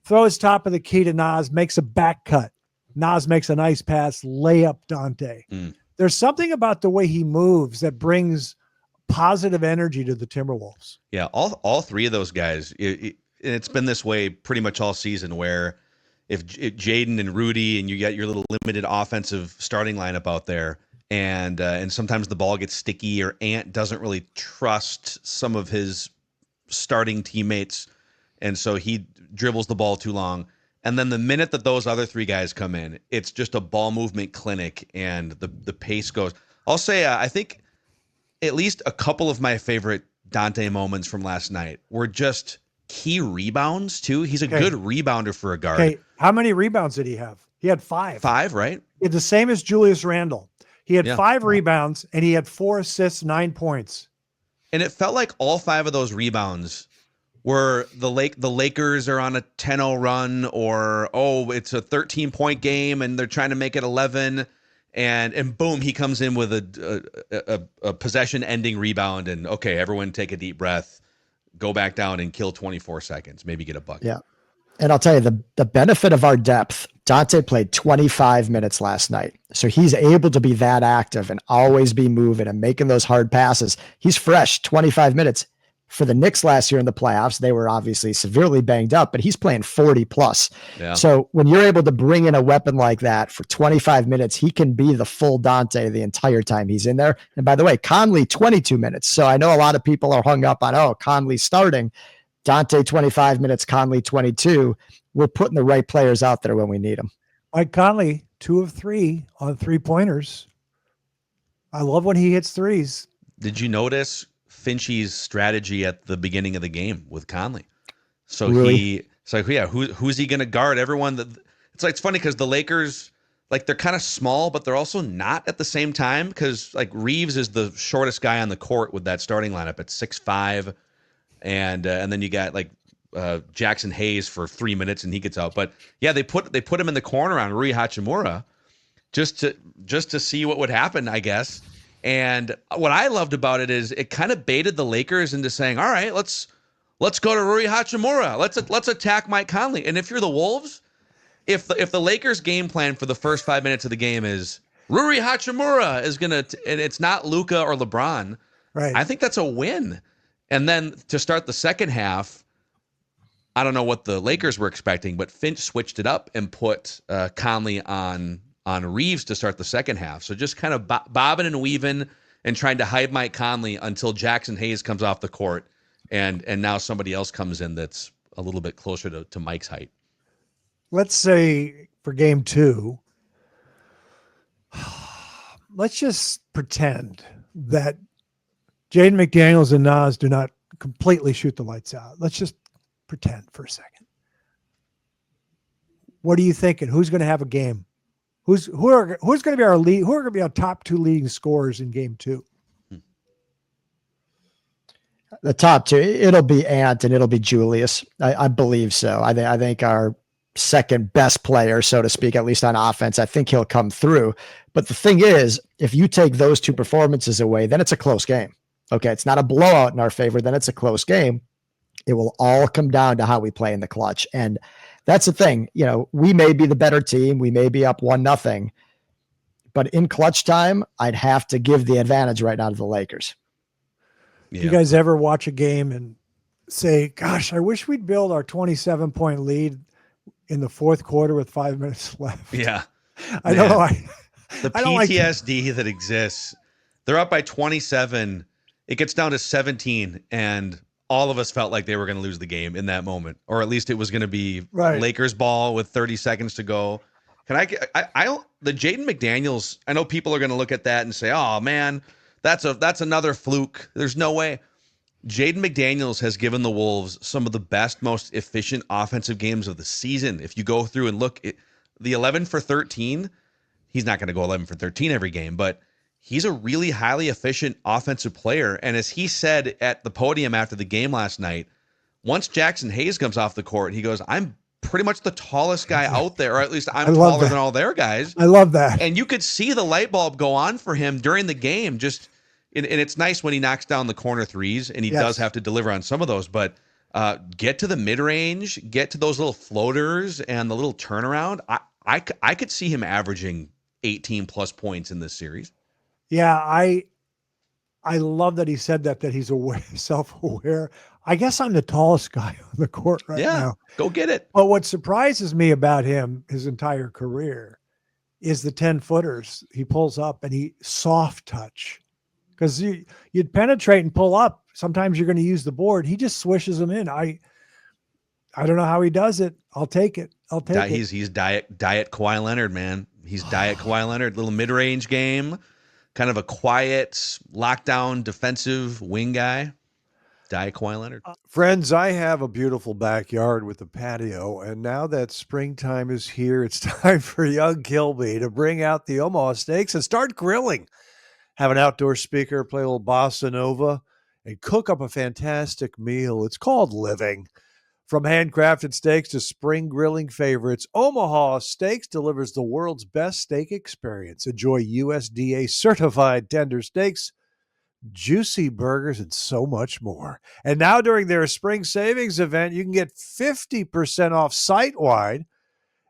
Throws top of the key to Nas, makes a back cut. Nas makes a nice pass, layup Dante. There's something about the way he moves that brings positive energy to the Timberwolves. Yeah, all three of those guys, it's been this way pretty much all season, where if Jaden and Rudy and you got your little limited offensive starting lineup out there, and sometimes the ball gets sticky, or Ant doesn't really trust some of his starting teammates, and so he dribbles the ball too long. And then the minute that those other three guys come in, it's just a ball movement clinic, and the pace goes. I'll say I think at least a couple of my favorite Dante moments from last night were just key rebounds too. He's a good rebounder for a guard. Okay, how many rebounds did he have? He had 5. 5, right? He had the same as Julius Randle. He had 5 rebounds and he had 4 assists, 9 points. And it felt like all 5 of those rebounds were the Lakers are on a 10-0 run, or it's a 13-point game and they're trying to make it 11, and boom, he comes in with a possession-ending rebound, and okay, everyone take a deep breath, go back down and kill 24 seconds, maybe get a bucket. Yeah. And I'll tell you, the benefit of our depth, Dante played 25 minutes last night. So he's able to be that active and always be moving and making those hard passes. He's fresh, 25 minutes. For the Knicks last year in the playoffs, they were obviously severely banged up, but he's playing 40 plus. Yeah. So when you're able to bring in a weapon like that for 25 minutes, he can be the full Dante the entire time he's in there. And by the way, Conley, 22 minutes. So I know a lot of people are hung up on, Conley's starting. Dante, 25 minutes, Conley, 22. We're putting the right players out there when we need them. Mike Conley, 2 of 3 on 3-pointers. I love when he hits threes. Did you notice Finchie's strategy at the beginning of the game with Conley? So really? Who's he going to guard? Everyone it's funny because the Lakers, like, they're kind of small, but they're also not at the same time, because like Reeves is the shortest guy on the court with that starting lineup at 6'5", and then you got like Jackson Hayes for 3 minutes and he gets out. But yeah, they put him in the corner on Rui Hachimura just to see what would happen, I guess. And what I loved about it is it kind of baited the Lakers into saying, all right, let's go to Rui Hachimura. Let's attack Mike Conley. And if you're the Wolves, if the Lakers game plan for the first 5 minutes of the game is Rui Hachimura is and it's not Luka or LeBron, right? I think that's a win. And then to start the second half, I don't know what the Lakers were expecting, but Finch switched it up and put Conley on Reeves to start the second half. So just kind of bobbing and weaving and trying to hide Mike Conley until Jackson Hayes comes off the court, and now somebody else comes in that's a little bit closer to Mike's height. Let's say for game 2, let's just pretend that Jaden McDaniels and Nas do not completely shoot the lights out. Let's just pretend for a second. What are you thinking? Who's going to have a game? Who's going to be our lead? Who are going to be our top 2 leading scorers in game 2? The top 2, it'll be Ant and it'll be Julius. I believe so. I think our second best player, so to speak, at least on offense, I think he'll come through. But the thing is, if you take those 2 performances away, then it's a close game. Okay, it's not a blowout in our favor, then it's a close game. It will all come down to how we play in the clutch. And that's the thing. We may be the better team. We may be up 1-0, but in clutch time, I'd have to give the advantage right now to the Lakers. Yeah. You guys ever watch a game and say, gosh, I wish we'd build our 27-point lead in the fourth quarter with 5 minutes left? Yeah. I don't know. The PTSD that exists. They're up by 27. It gets down to 17, and all of us felt like they were going to lose the game in that moment, or at least it was going to be Lakers ball with 30 seconds to go. The Jaden McDaniels, I know people are going to look at that and say, oh man, that's another fluke. There's no way. Jaden McDaniels has given the Wolves some of the best, most efficient offensive games of the season. If you go through and look at the 11 for 13, he's not going to go 11 for 13 every game, but he's a really highly efficient offensive player. And as he said at the podium after the game last night, once Jackson Hayes comes off the court, he goes, I'm pretty much the tallest guy out there, or at least I'm taller than all their guys. I love that. And you could see the light bulb go on for him during the game. And it's nice when he knocks down the corner threes, and he does have to deliver on some of those, but get to the mid-range, get to those little floaters and the little turnaround. I could see him averaging 18-plus points in this series. Yeah, I love that he said that he's self-aware. I guess I'm the tallest guy on the court right now. Go get it. But what surprises me about him his entire career is the 10-footers he pulls up and he soft touch. Because you'd penetrate and pull up. Sometimes you're going to use the board. He just swishes them in. I don't know how he does it. I'll take it. He's diet Kawhi Leonard, man. He's diet Kawhi Leonard. Little mid-range game, kind of a quiet, lockdown, defensive wing guy. Diet Kawhi Leonard. Friends, I have a beautiful backyard with a patio, and now that springtime is here, it's time for young Kilby to bring out the Omaha steaks and start grilling. Have an outdoor speaker, play a little bossa nova, and cook up a fantastic meal. It's called living. From handcrafted steaks to spring grilling favorites, Omaha Steaks delivers the world's best steak experience. Enjoy USDA certified tender steaks, juicy burgers, and so much more. And now during their spring savings event, you can get 50% off site-wide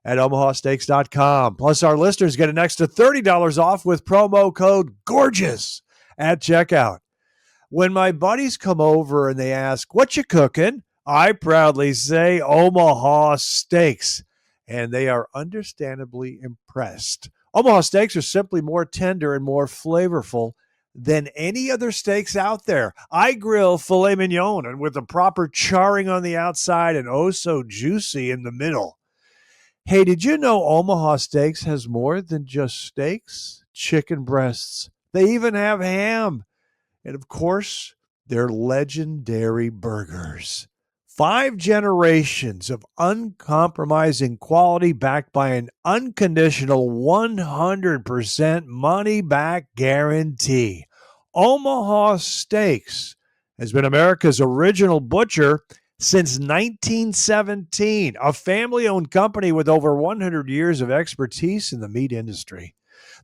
at omahasteaks.com. Plus, our listeners get an extra $30 off with promo code GORGEOUS at checkout. When my buddies come over and they ask, what you cooking? I proudly say Omaha Steaks, and they are understandably impressed. Omaha Steaks are simply more tender and more flavorful than any other steaks out there. I grill filet mignon and with the proper charring on the outside and oh so juicy in the middle. Hey, did you know Omaha Steaks has more than just steaks, chicken breasts? They even have ham. And of course, their legendary burgers. 5 generations of uncompromising quality backed by an unconditional 100% money-back guarantee. Omaha Steaks has been America's original butcher since 1917, a family-owned company with over 100 years of expertise in the meat industry.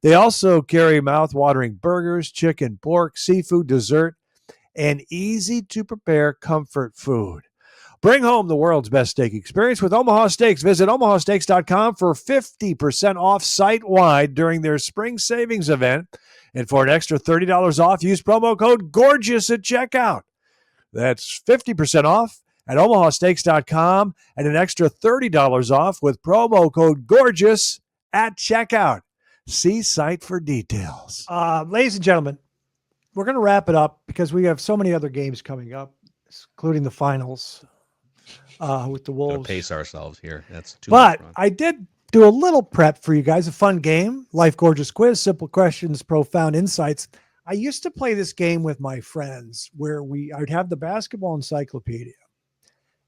They also carry mouth-watering burgers, chicken, pork, seafood, dessert, and easy-to-prepare comfort food. Bring home the world's best steak experience with Omaha Steaks. Visit omahasteaks.com for 50% off site-wide during their spring savings event. And for an extra $30 off, use promo code GORGEOUS at checkout. That's 50% off at omahasteaks.com and an extra $30 off with promo code GORGEOUS at checkout. See site for details. Ladies and gentlemen, we're going to wrap it up because we have so many other games coming up, including the finals with the Wolves. Gotta pace ourselves here. That's too But much. I did do a little prep for you guys, a fun game, Life Gorgeous Quiz, simple questions, profound insights. I used to play this game with my friends where I'd have the basketball encyclopedia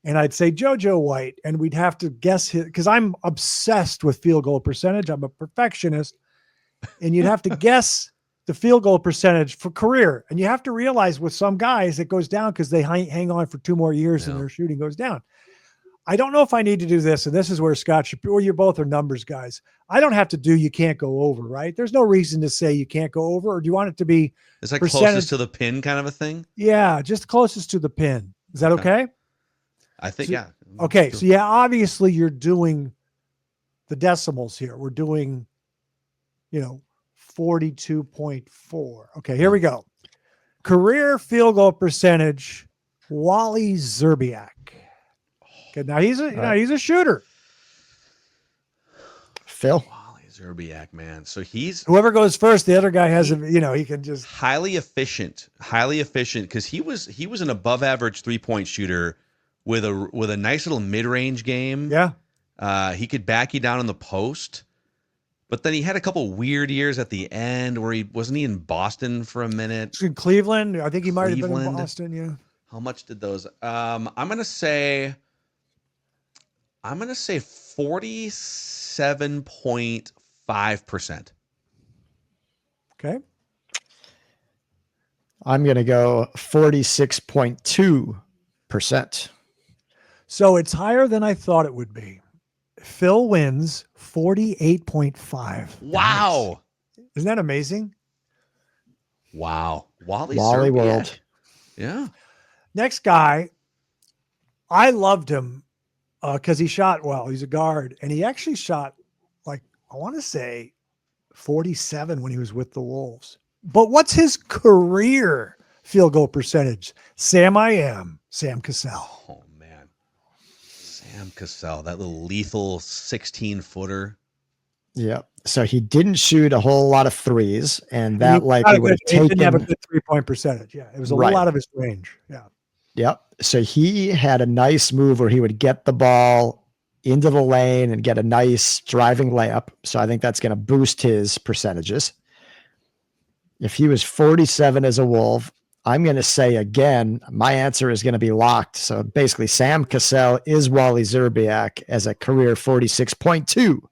and I'd say JoJo White, and we'd have to guess his, because I'm obsessed with field goal percentage. I'm a perfectionist, and you'd have to guess the field goal percentage for career. And you have to realize with some guys it goes down because they hang on for 2 more years and their shooting goes down. I don't know if I need to do this, and this is where Scott Shapiro, you both are numbers guys. I don't have to do you can't go over, right? There's no reason to say you can't go over, or do you want it to be It's like closest to the pin kind of a thing? Yeah, just closest to the pin. Is that okay? I think, So- yeah. Okay, so yeah, obviously you're doing the decimals here. We're doing, 42.4. Okay, here we go. Career field goal percentage, Wally Zerbiak. Okay, now he's a shooter. Phil? Wally Zerbiak, man. So he's Whoever goes first, the other guy has he can just highly efficient because he was an above average 3-point shooter with a nice little mid-range game. Yeah. He could back you down in the post. But then he had a couple weird years at the end where he wasn't he in Boston for a minute. In Cleveland. I think he might have been in Cleveland. Boston. Yeah. How much did those? I'm gonna say 47.5%. Okay. I'm going to go 46.2%. So it's higher than I thought it would be. Phil wins 48.5. Wow. Isn't that amazing? Wow. Wally Wally Szczerbiak. World. Yeah. Next guy, I loved him because he shot well. He's a guard, and he actually shot like, I want to say 47 when he was with the Wolves. But what's his career field goal percentage? Sam Cassell. Oh man. Sam Cassell, that little lethal 16-footer. Yeah. So he didn't shoot a whole lot of threes, and that He likely would have didn't have a taken. good 3-point percentage. Yeah, it was a Right. little out of his range. Yeah. Yep. So he had a nice move where he would get the ball into the lane and get a nice driving layup. So I think that's going to boost his percentages. If he was 47 as a Wolf, I'm going to say again, my answer is going to be locked. So basically, Sam Cassell is Wally Szczerbiak as a career 46.2%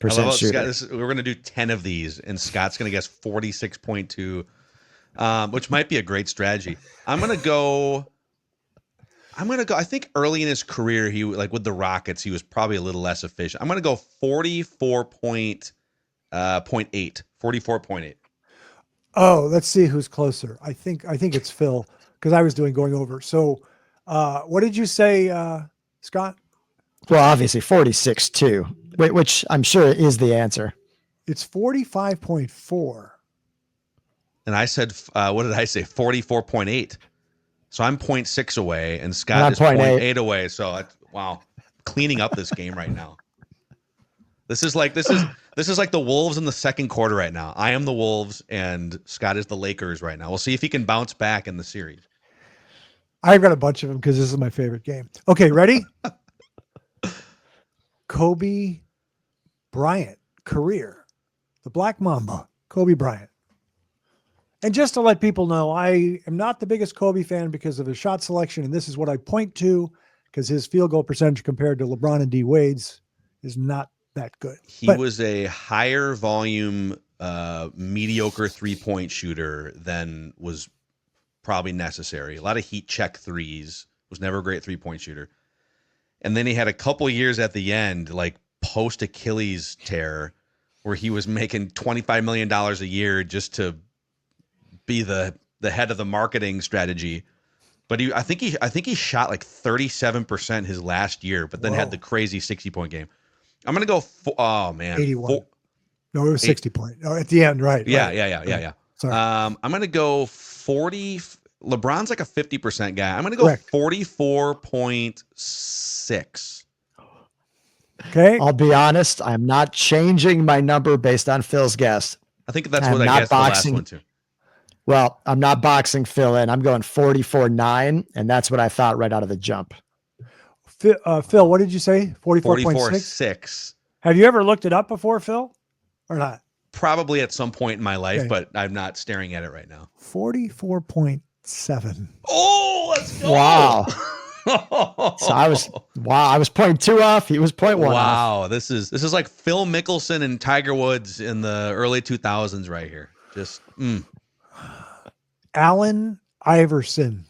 I love how shooter. Scott, we're going to do 10 of these, and Scott's going to guess 46.2, which might be a great strategy. I'm going to go. I think early in his career, he like with the Rockets, he was probably a little less efficient. I'm going to go 44.8. 44.8. Oh, let's see who's closer. I think it's Phil because I was going over. So, what did you say, Scott? Well, obviously 46.2, which I'm sure is the answer. It's 45.4. And I said, what did I say? 44.8. So I'm 0.6 away, and Scott is 0.8 away. So wow, cleaning up this game right now. This is like the Wolves in the second quarter right now. I am the Wolves, and Scott is the Lakers right now. We'll see if he can bounce back in the series. I've got a bunch of them because this is my favorite game. Okay, ready? Kobe Bryant career, the Black Mamba, Kobe Bryant. And just to let people know, I am not the biggest Kobe fan because of his shot selection, and this is what I point to because his field goal percentage compared to LeBron and D Wade's is not that good. He was a higher volume, mediocre 3-point shooter than was probably necessary. A lot of heat check threes. Was never a great 3-point shooter. And then he had a couple years at the end, like post Achilles tear, where he was making $25 million a year just to be the head of the marketing strategy. But I think he shot like 37% his last year, but then had the crazy 60-point game. I'm gonna go. Oh man, 81. No, it was 60 point. Oh, at the end, right? Yeah, right. yeah. Sorry. I'm gonna go 40. LeBron's like a 50% guy. I'm gonna go 44.6. Okay. I'll be honest, I'm not changing my number based on Phil's guess. I think that's I'm what I not guessed the last one too. Well, I'm not boxing Phil in. I'm going 44.9, and that's what I thought right out of the jump. Phil, what did you say? 44.6? 44.6. Have you ever looked it up before, Phil? Or not? Probably at some point in my life, Okay. but I'm not staring at it right now. 44.7. Oh, let's go. Wow. So I was 0.2 off. He was 0.1 off. Wow, this is like Phil Mickelson and Tiger Woods in the early 2000s right here. Just Allen Iverson,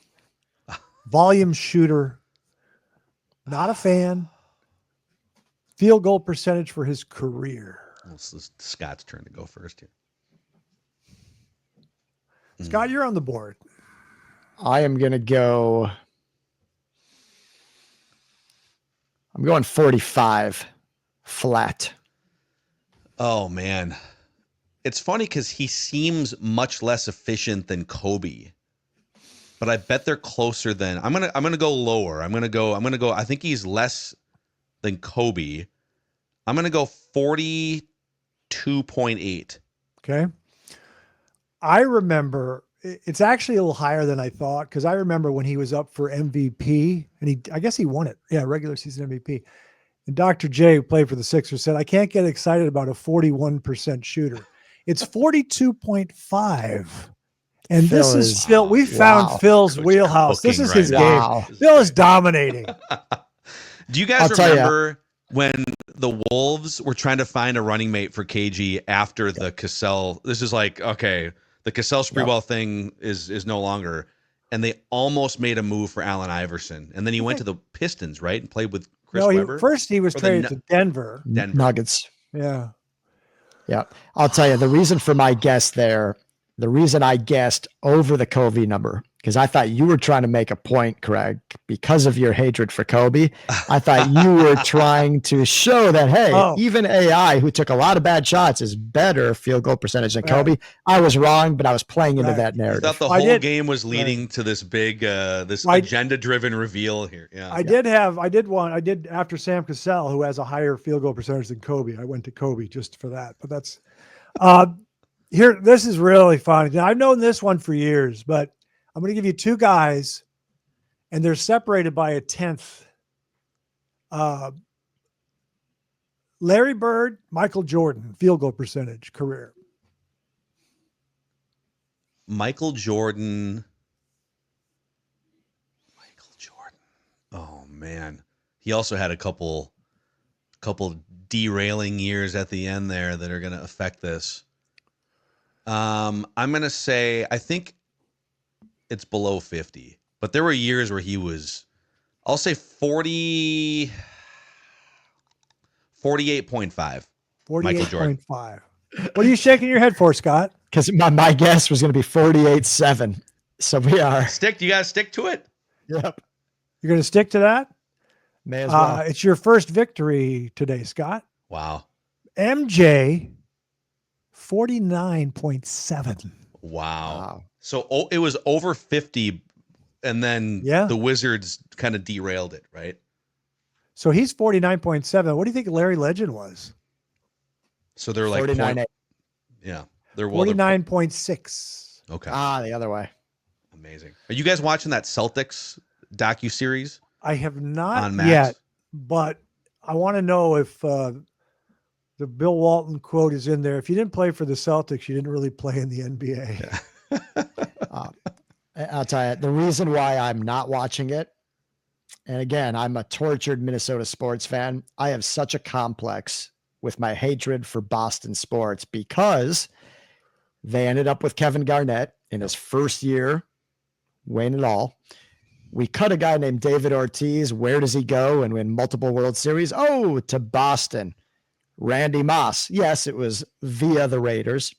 volume shooter. Not a fan. Field goal percentage for his career. This is Scott's turn to go first here. Scott, you're on the board. I am going to go. I'm going 45 flat. Oh man, it's funny because he seems much less efficient than Kobe, but I bet they're closer than. I'm gonna go lower. I'm gonna go. I think he's less than Kobe. I'm gonna go 42.8. Okay. I remember it's actually a little higher than I thought because I remember when he was up for MVP and I guess he won it. Yeah, regular season MVP. And Dr. J, who played for the Sixers, said, I can't get excited about a 41% shooter. It's 42.5. And Phil this is is- Phil. We found wow. Phil's Coach wheelhouse. This cooking is right his now. game. Wow. This Phil is great. dominating. Do you I'll guys tell ya. remember when the Wolves were trying to find a running mate for KG after the Cassell? This is like, okay, the Cassell Spreewell thing is no longer. And they almost made a move for Allen Iverson. And then he went to the Pistons, right? And played with Chris Webber. First he was Or the traded to Denver. Denver. Nuggets. Yeah. Yeah. I'll tell you the reason for my guess there, the reason I guessed over the Kobe number, because I thought you were trying to make a point, Craig, because of your hatred for Kobe. I thought you were trying to show that, hey, Oh. even AI, who took a lot of bad shots, is better field goal percentage than Right. Kobe. I was wrong, but I was playing into Right. that You narrative. thought the I whole did- game was leading to this big, this I- agenda-driven reveal here. Yeah. I did after Sam Cassell, who has a higher field goal percentage than Kobe. I went to Kobe just for that, but that's here. This is really fun. Now, I've known this one for years, but I'm going to give you two guys and they're separated by a 10th. Larry Bird, Michael Jordan, field goal percentage career. Michael Jordan. Oh man, he also had a couple derailing years at the end there that are going to affect this. I'm going to say I think it's below 50, but there were years where he was. I'll say 40. 48.5. Michael Jordan. 48.5. What are you shaking your head for, Scott? Because my guess was going to be 48-7. So we are. You guys stick to it. Yep. You're going to stick to that? May as well. It's your first victory today, Scott. Wow. MJ, 49.7. Wow. So it was over 50, and then the Wizards kind of derailed it, right? So he's 49.7. What do you think Larry Legend was? So they're like 49. Yeah. They're 49.6. Okay. The other way. Amazing. Are you guys watching that Celtics docuseries? I have not on Max? yet, but I want to know if the Bill Walton quote is in there. If you didn't play for the Celtics, you didn't really play in the NBA. I'll tell you, the reason why I'm not watching it, and again, I'm a tortured Minnesota sports fan. I have such a complex with my hatred for Boston sports because they ended up with Kevin Garnett in his first year, winning it all. We cut a guy named David Ortiz. Where does he go and win multiple World Series? Oh, to Boston. Randy Moss. Yes, it was via the Raiders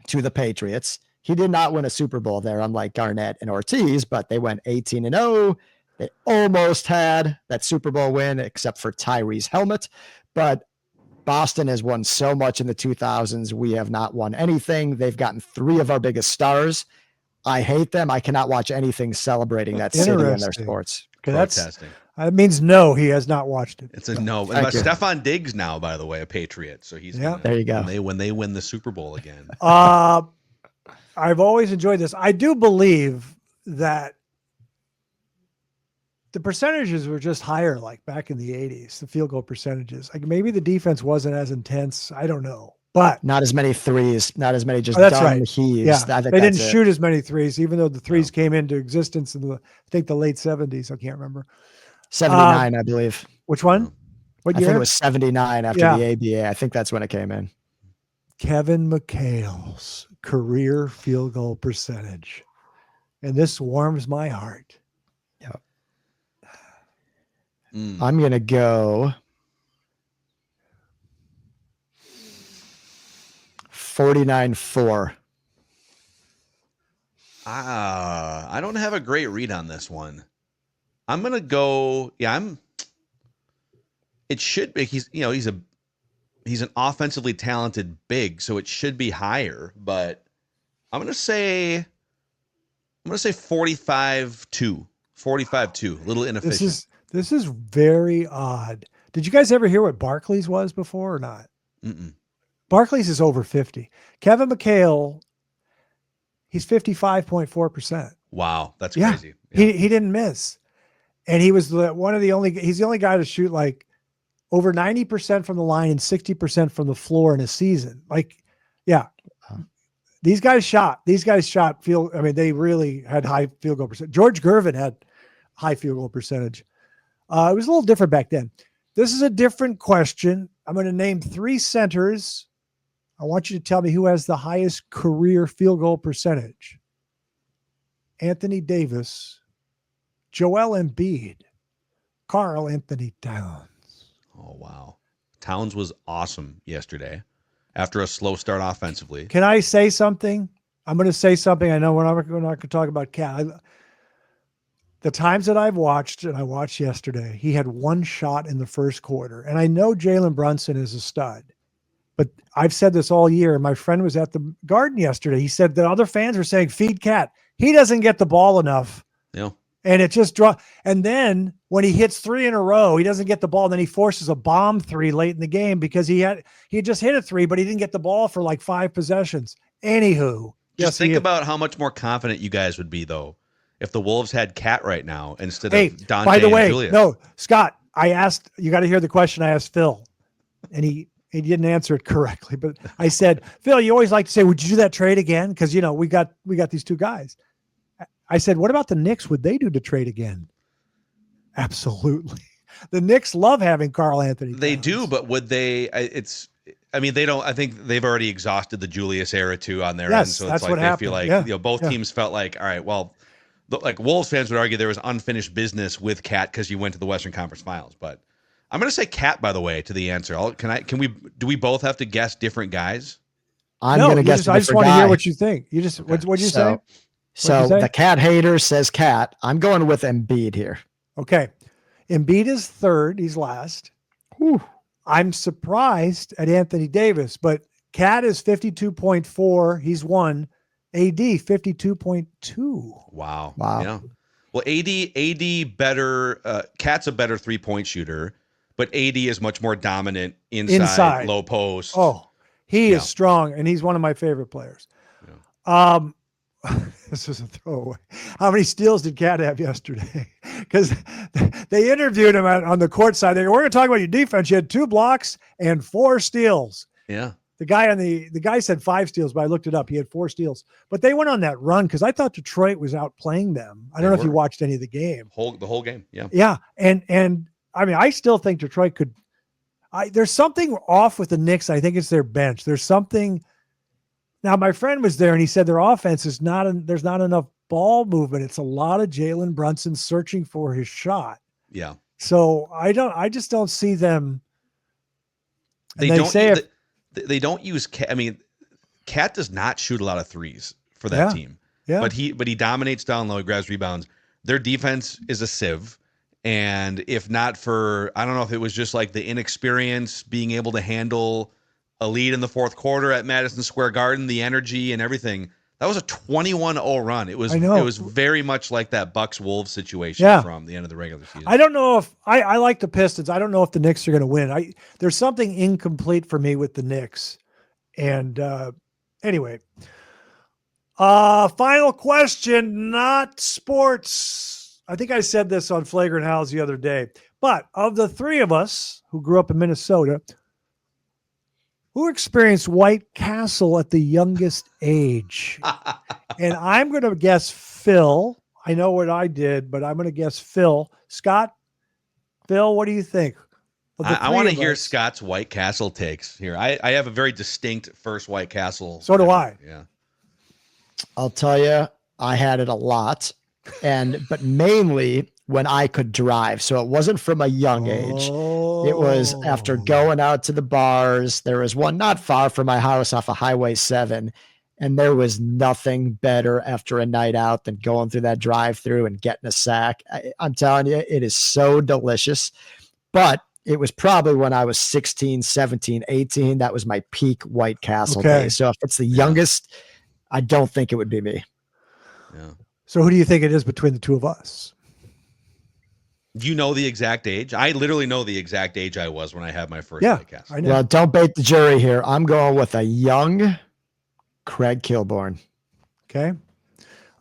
to the Patriots. He did not win a Super Bowl there, unlike Garnett and Ortiz, but they went 18-0. They almost had that Super Bowl win, except for Tyree's helmet. But Boston has won so much in the 2000s. We have not won anything. They've gotten 3 of our biggest stars. I hate them. I cannot watch anything celebrating that city and their sports. Okay, Protesting. That means no, he has not watched it. It's a no. Thank you. Stefan Diggs now, by the way, a Patriot. So he's gonna, There you go. When they win the Super Bowl again. I've always enjoyed this. I do believe that the percentages were just higher, like back in the 80s, the field goal percentages. Like maybe the defense wasn't as intense. I don't know. But not as many threes, not as many just that's dumb right. heaves. Yeah, I think they didn't that's it. shoot as many threes, even though the threes came into existence in I think the late 70s. I can't remember. 79, I believe. Which one? What I year? think it was 79 after the ABA. I think that's when it came in. Kevin McHale's career field goal percentage. And this warms my heart. Yep. Mm. I'm going to go 49-4. I don't have a great read on this one. I'm gonna go. Yeah, it should be. He's an offensively talented big, so it should be higher. But I'm gonna say 45-2. 45-2. A little inefficient. This is very odd. Did you guys ever hear what Barkley's was before or not? Mm-mm. Barkley's is over 50. Kevin McHale, he's 55.4%. Wow, that's Yeah. crazy. Yeah. He didn't miss. And he was he's the only guy to shoot like over 90% from the line and 60% from the floor in a season. Like, yeah, these guys shot field. I mean, they really had high field goal percentage. George Gervin had high field goal percentage. It was a little different back then. This is a different question. I'm going to name 3 centers. I want you to tell me who has the highest career field goal percentage. Anthony Davis, Joel Embiid, Karl Anthony Towns. Oh, wow. Towns was awesome yesterday after a slow start offensively. Can I say something? I'm going to say something. I know we're not going to talk about Cat. The times that I've watched, and I watched yesterday, he had 1 shot in the first quarter. And I know Jalen Brunson is a stud, but I've said this all year. My friend was at the Garden yesterday. He said that other fans were saying, feed Cat. He doesn't get the ball enough. Yeah. And it just and then when he hits 3 in a row, he doesn't get the ball. And then he forces a bomb 3 late in the game because he just hit a 3, but he didn't get the ball for like 5 possessions. Anywho. Just think about how much more confident you guys would be, though, if the Wolves had Cat right now instead of Dante by the and way, Julius. No, Scott, I asked, you got to hear the question I asked Phil, and he didn't answer it correctly, but I said, Phil, you always like to say, would you do that trade again? Because, you know, we got these 2 guys. I said, what about the Knicks? Would they do the trade again? Absolutely. The Knicks love having Karl Anthony Towns. They do, but would they? They don't. I think they've already exhausted the Julius era too on their end. So it's that's like what they happened. feel like Yeah. Both teams felt like, all right, well, like Wolves fans would argue there was unfinished business with Cat because you went to the Western Conference Finals. But I'm going to say Cat, by the way, to the answer. Do we both have to guess different guys? I'm going to guess. I just want to hear what you think. You just what'd you say? So the Cat hater says Cat. I'm going with Embiid here. Okay. Embiid is 3rd. He's last. Whew. I'm surprised at Anthony Davis, but Cat is 52.4. He's 1. AD 52.2. Wow. Wow. Yeah. Well, AD better. Cat's a better 3-point shooter, but AD is much more dominant inside. Low post. Oh, he is strong, and he's one of my favorite players. Yeah. This is a throwaway. How many steals did Cat have yesterday? Because they interviewed him on the court side. They go, we're going to talk about your defense. You had 2 blocks and 4 steals. Yeah. The guy said 5 steals, but I looked it up. He had 4 steals. But they went on that run because I thought Detroit was outplaying them. I don't know if you watched any of the game. The whole game. Yeah. Yeah. And I mean, I still think Detroit could. There's something off with the Knicks. I think it's their bench. There's something. Now, my friend was there and he said their offense is there's not enough ball movement. It's a lot of Jalen Brunson searching for his shot. Yeah. So I just don't see them. They don't use Cat. I mean, Cat does not shoot a lot of threes for that team. Yeah. But he dominates down low, he grabs rebounds. Their defense is a sieve. And if not for, I don't know if it was just like the inexperience, being able to handle a lead in the 4th quarter at Madison Square Garden, the energy and everything. That was a 21-0 run. It was very much like that Bucks-Wolves situation from the end of the regular season. I don't know if I like the Pistons. I don't know if the Knicks are going to win. There's something incomplete for me with the Knicks. And anyway, final question, not sports. I think I said this on Flagrant Howls the other day, but of the 3 of us who grew up in Minnesota, who experienced White Castle at the youngest age? And I'm going to guess Phil. I know what I did, but I'm going to guess Phil. Scott, Phil, what do you think? I want to hear Scott's White Castle takes here. I have a very distinct first White Castle. So do I. Yeah. I'll tell you, I had it a lot, but mainly when I could drive. So it wasn't from a young age. It was after going out to the bars. There was one not far from my house off of Highway 7. And there was nothing better after a night out than going through that drive-through and getting a sack. I'm telling you, it is so delicious. But it was probably when I was 16, 17, 18. That was my peak White Castle day. So if it's the youngest, I don't think it would be me. Yeah. So who do you think it is between the 2 of us? Do you know the exact age? I literally know the exact age I was when I had my first White Castle. I know. Well, don't bait the jury here. I'm going with a young Craig Kilborn. Okay.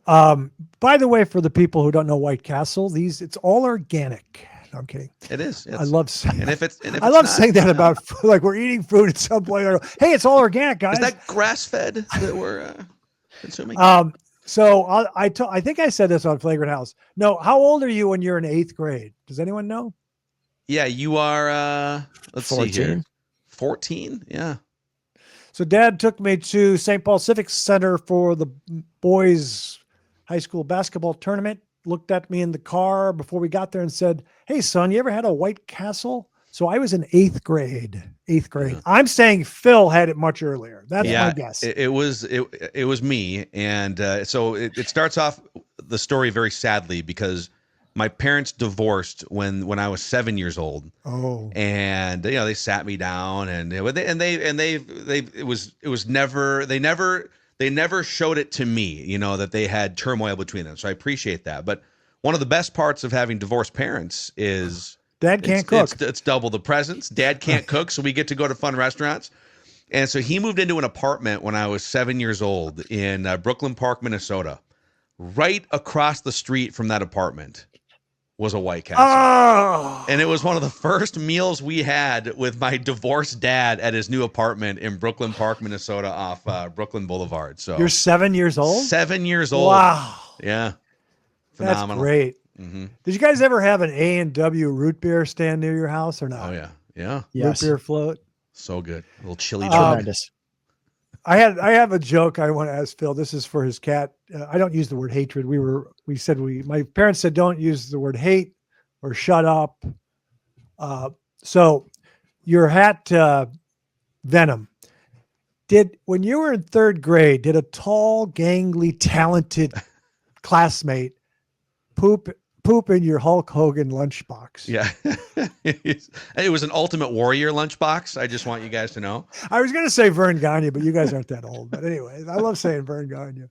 By the way, for the people who don't know White Castle, it's all organic. No, I'm kidding. It is. I love saying. And if it's I love not, saying that about food, like we're eating food at some point. Hey, it's all organic, guys. Is that grass fed that we're consuming? So I think I said this on Flagrant House. No, how old are you when you're in 8th grade? Does anyone know? Yeah, you are. Let's 14. see here. 14. Yeah. So Dad took me to St. Paul Civic Center for the boys' high school basketball tournament. Looked at me in the car before we got there and said, "Hey, son, you ever had a White Castle?" So I was in 8th grade. 8th grade. Yeah. I'm saying Phil had it much earlier. That's my guess. It was me, and so it starts off the story very sadly because my parents divorced when I was 7 years old. Oh, And they sat me down and it was never they never showed it to me, that they had turmoil between them. So I appreciate that. But one of the best parts of having divorced parents is Dad can't cook. It's double the presents. Dad can't cook, so we get to go to fun restaurants. And so he moved into an apartment when I was 7 years old in Brooklyn Park, Minnesota. Right across the street from that apartment was a White Castle. Oh, And it was one of the first meals we had with my divorced dad at his new apartment in Brooklyn Park, Minnesota, off Brooklyn Boulevard. So you're 7 years old? 7 years old. Wow. Yeah. Phenomenal. That's great. Mm-hmm. Did you guys ever have an A&W root beer stand near your house or not? Oh, yeah. Yeah. Yes. Root beer float. So good. A little chili Tremendous. I have a joke I want to ask Phil. This is for his cat. I don't use the word hatred. My parents said don't use the word hate or shut up. So your hat, Venom, when you were in 3rd grade, did a tall, gangly, talented classmate poop in your Hulk Hogan lunchbox? Yeah. It was an Ultimate Warrior lunchbox. I just want you guys to know. I was going to say Vern Gagne, but you guys aren't that old. But anyway, I love saying Vern Gagne.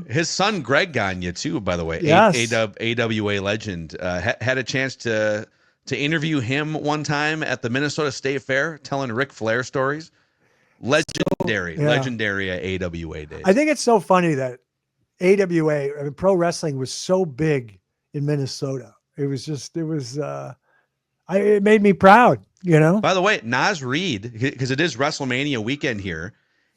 His son, Greg Gagne, too, by the way, yes. AWA legend, had a chance to interview him one time at the Minnesota State Fair, telling Ric Flair stories. Legendary AWA days. I think it's so funny that AWA, pro wrestling, was so big in Minnesota. It made me proud, By the way, Naz Reid, because it is WrestleMania weekend here,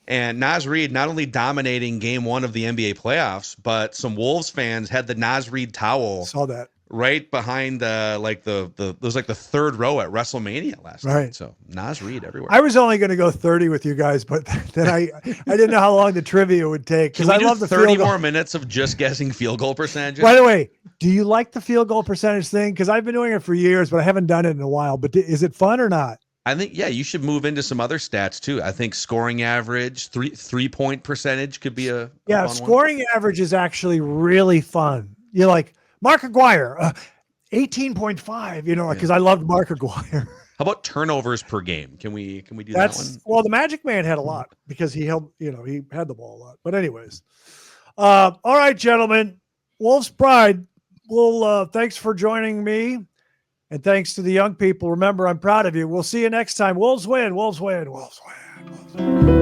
and Naz Reid not only dominating game 1 of the NBA playoffs, but some Wolves fans had the Naz Reid towel Saw that right behind the 3rd row at WrestleMania last night. So Naz Reid everywhere. I was only going to go 30 with you guys, but then I didn't know how long the trivia would take. Can we do love the 30 field goal. more minutes of just guessing field goal percentages? By the way, do you like the field goal percentage thing? Because I've been doing it for years, but I haven't done it in a while. But is it fun or not? I think, you should move into some other stats too. I think scoring average, three-point percentage could be a fun scoring average is actually really fun. You're like Mark Aguirre, 18.5. Because I loved Mark Aguirre. How about turnovers per game? Can we do that one? Well, the Magic Man had a lot because he held, he had the ball a lot. But anyways, all right, gentlemen, Wolves Pride. Well, thanks for joining me. And thanks to the young people. Remember, I'm proud of you. We'll see you next time. Wolves win. Wolves win. Wolves win. Wolves win.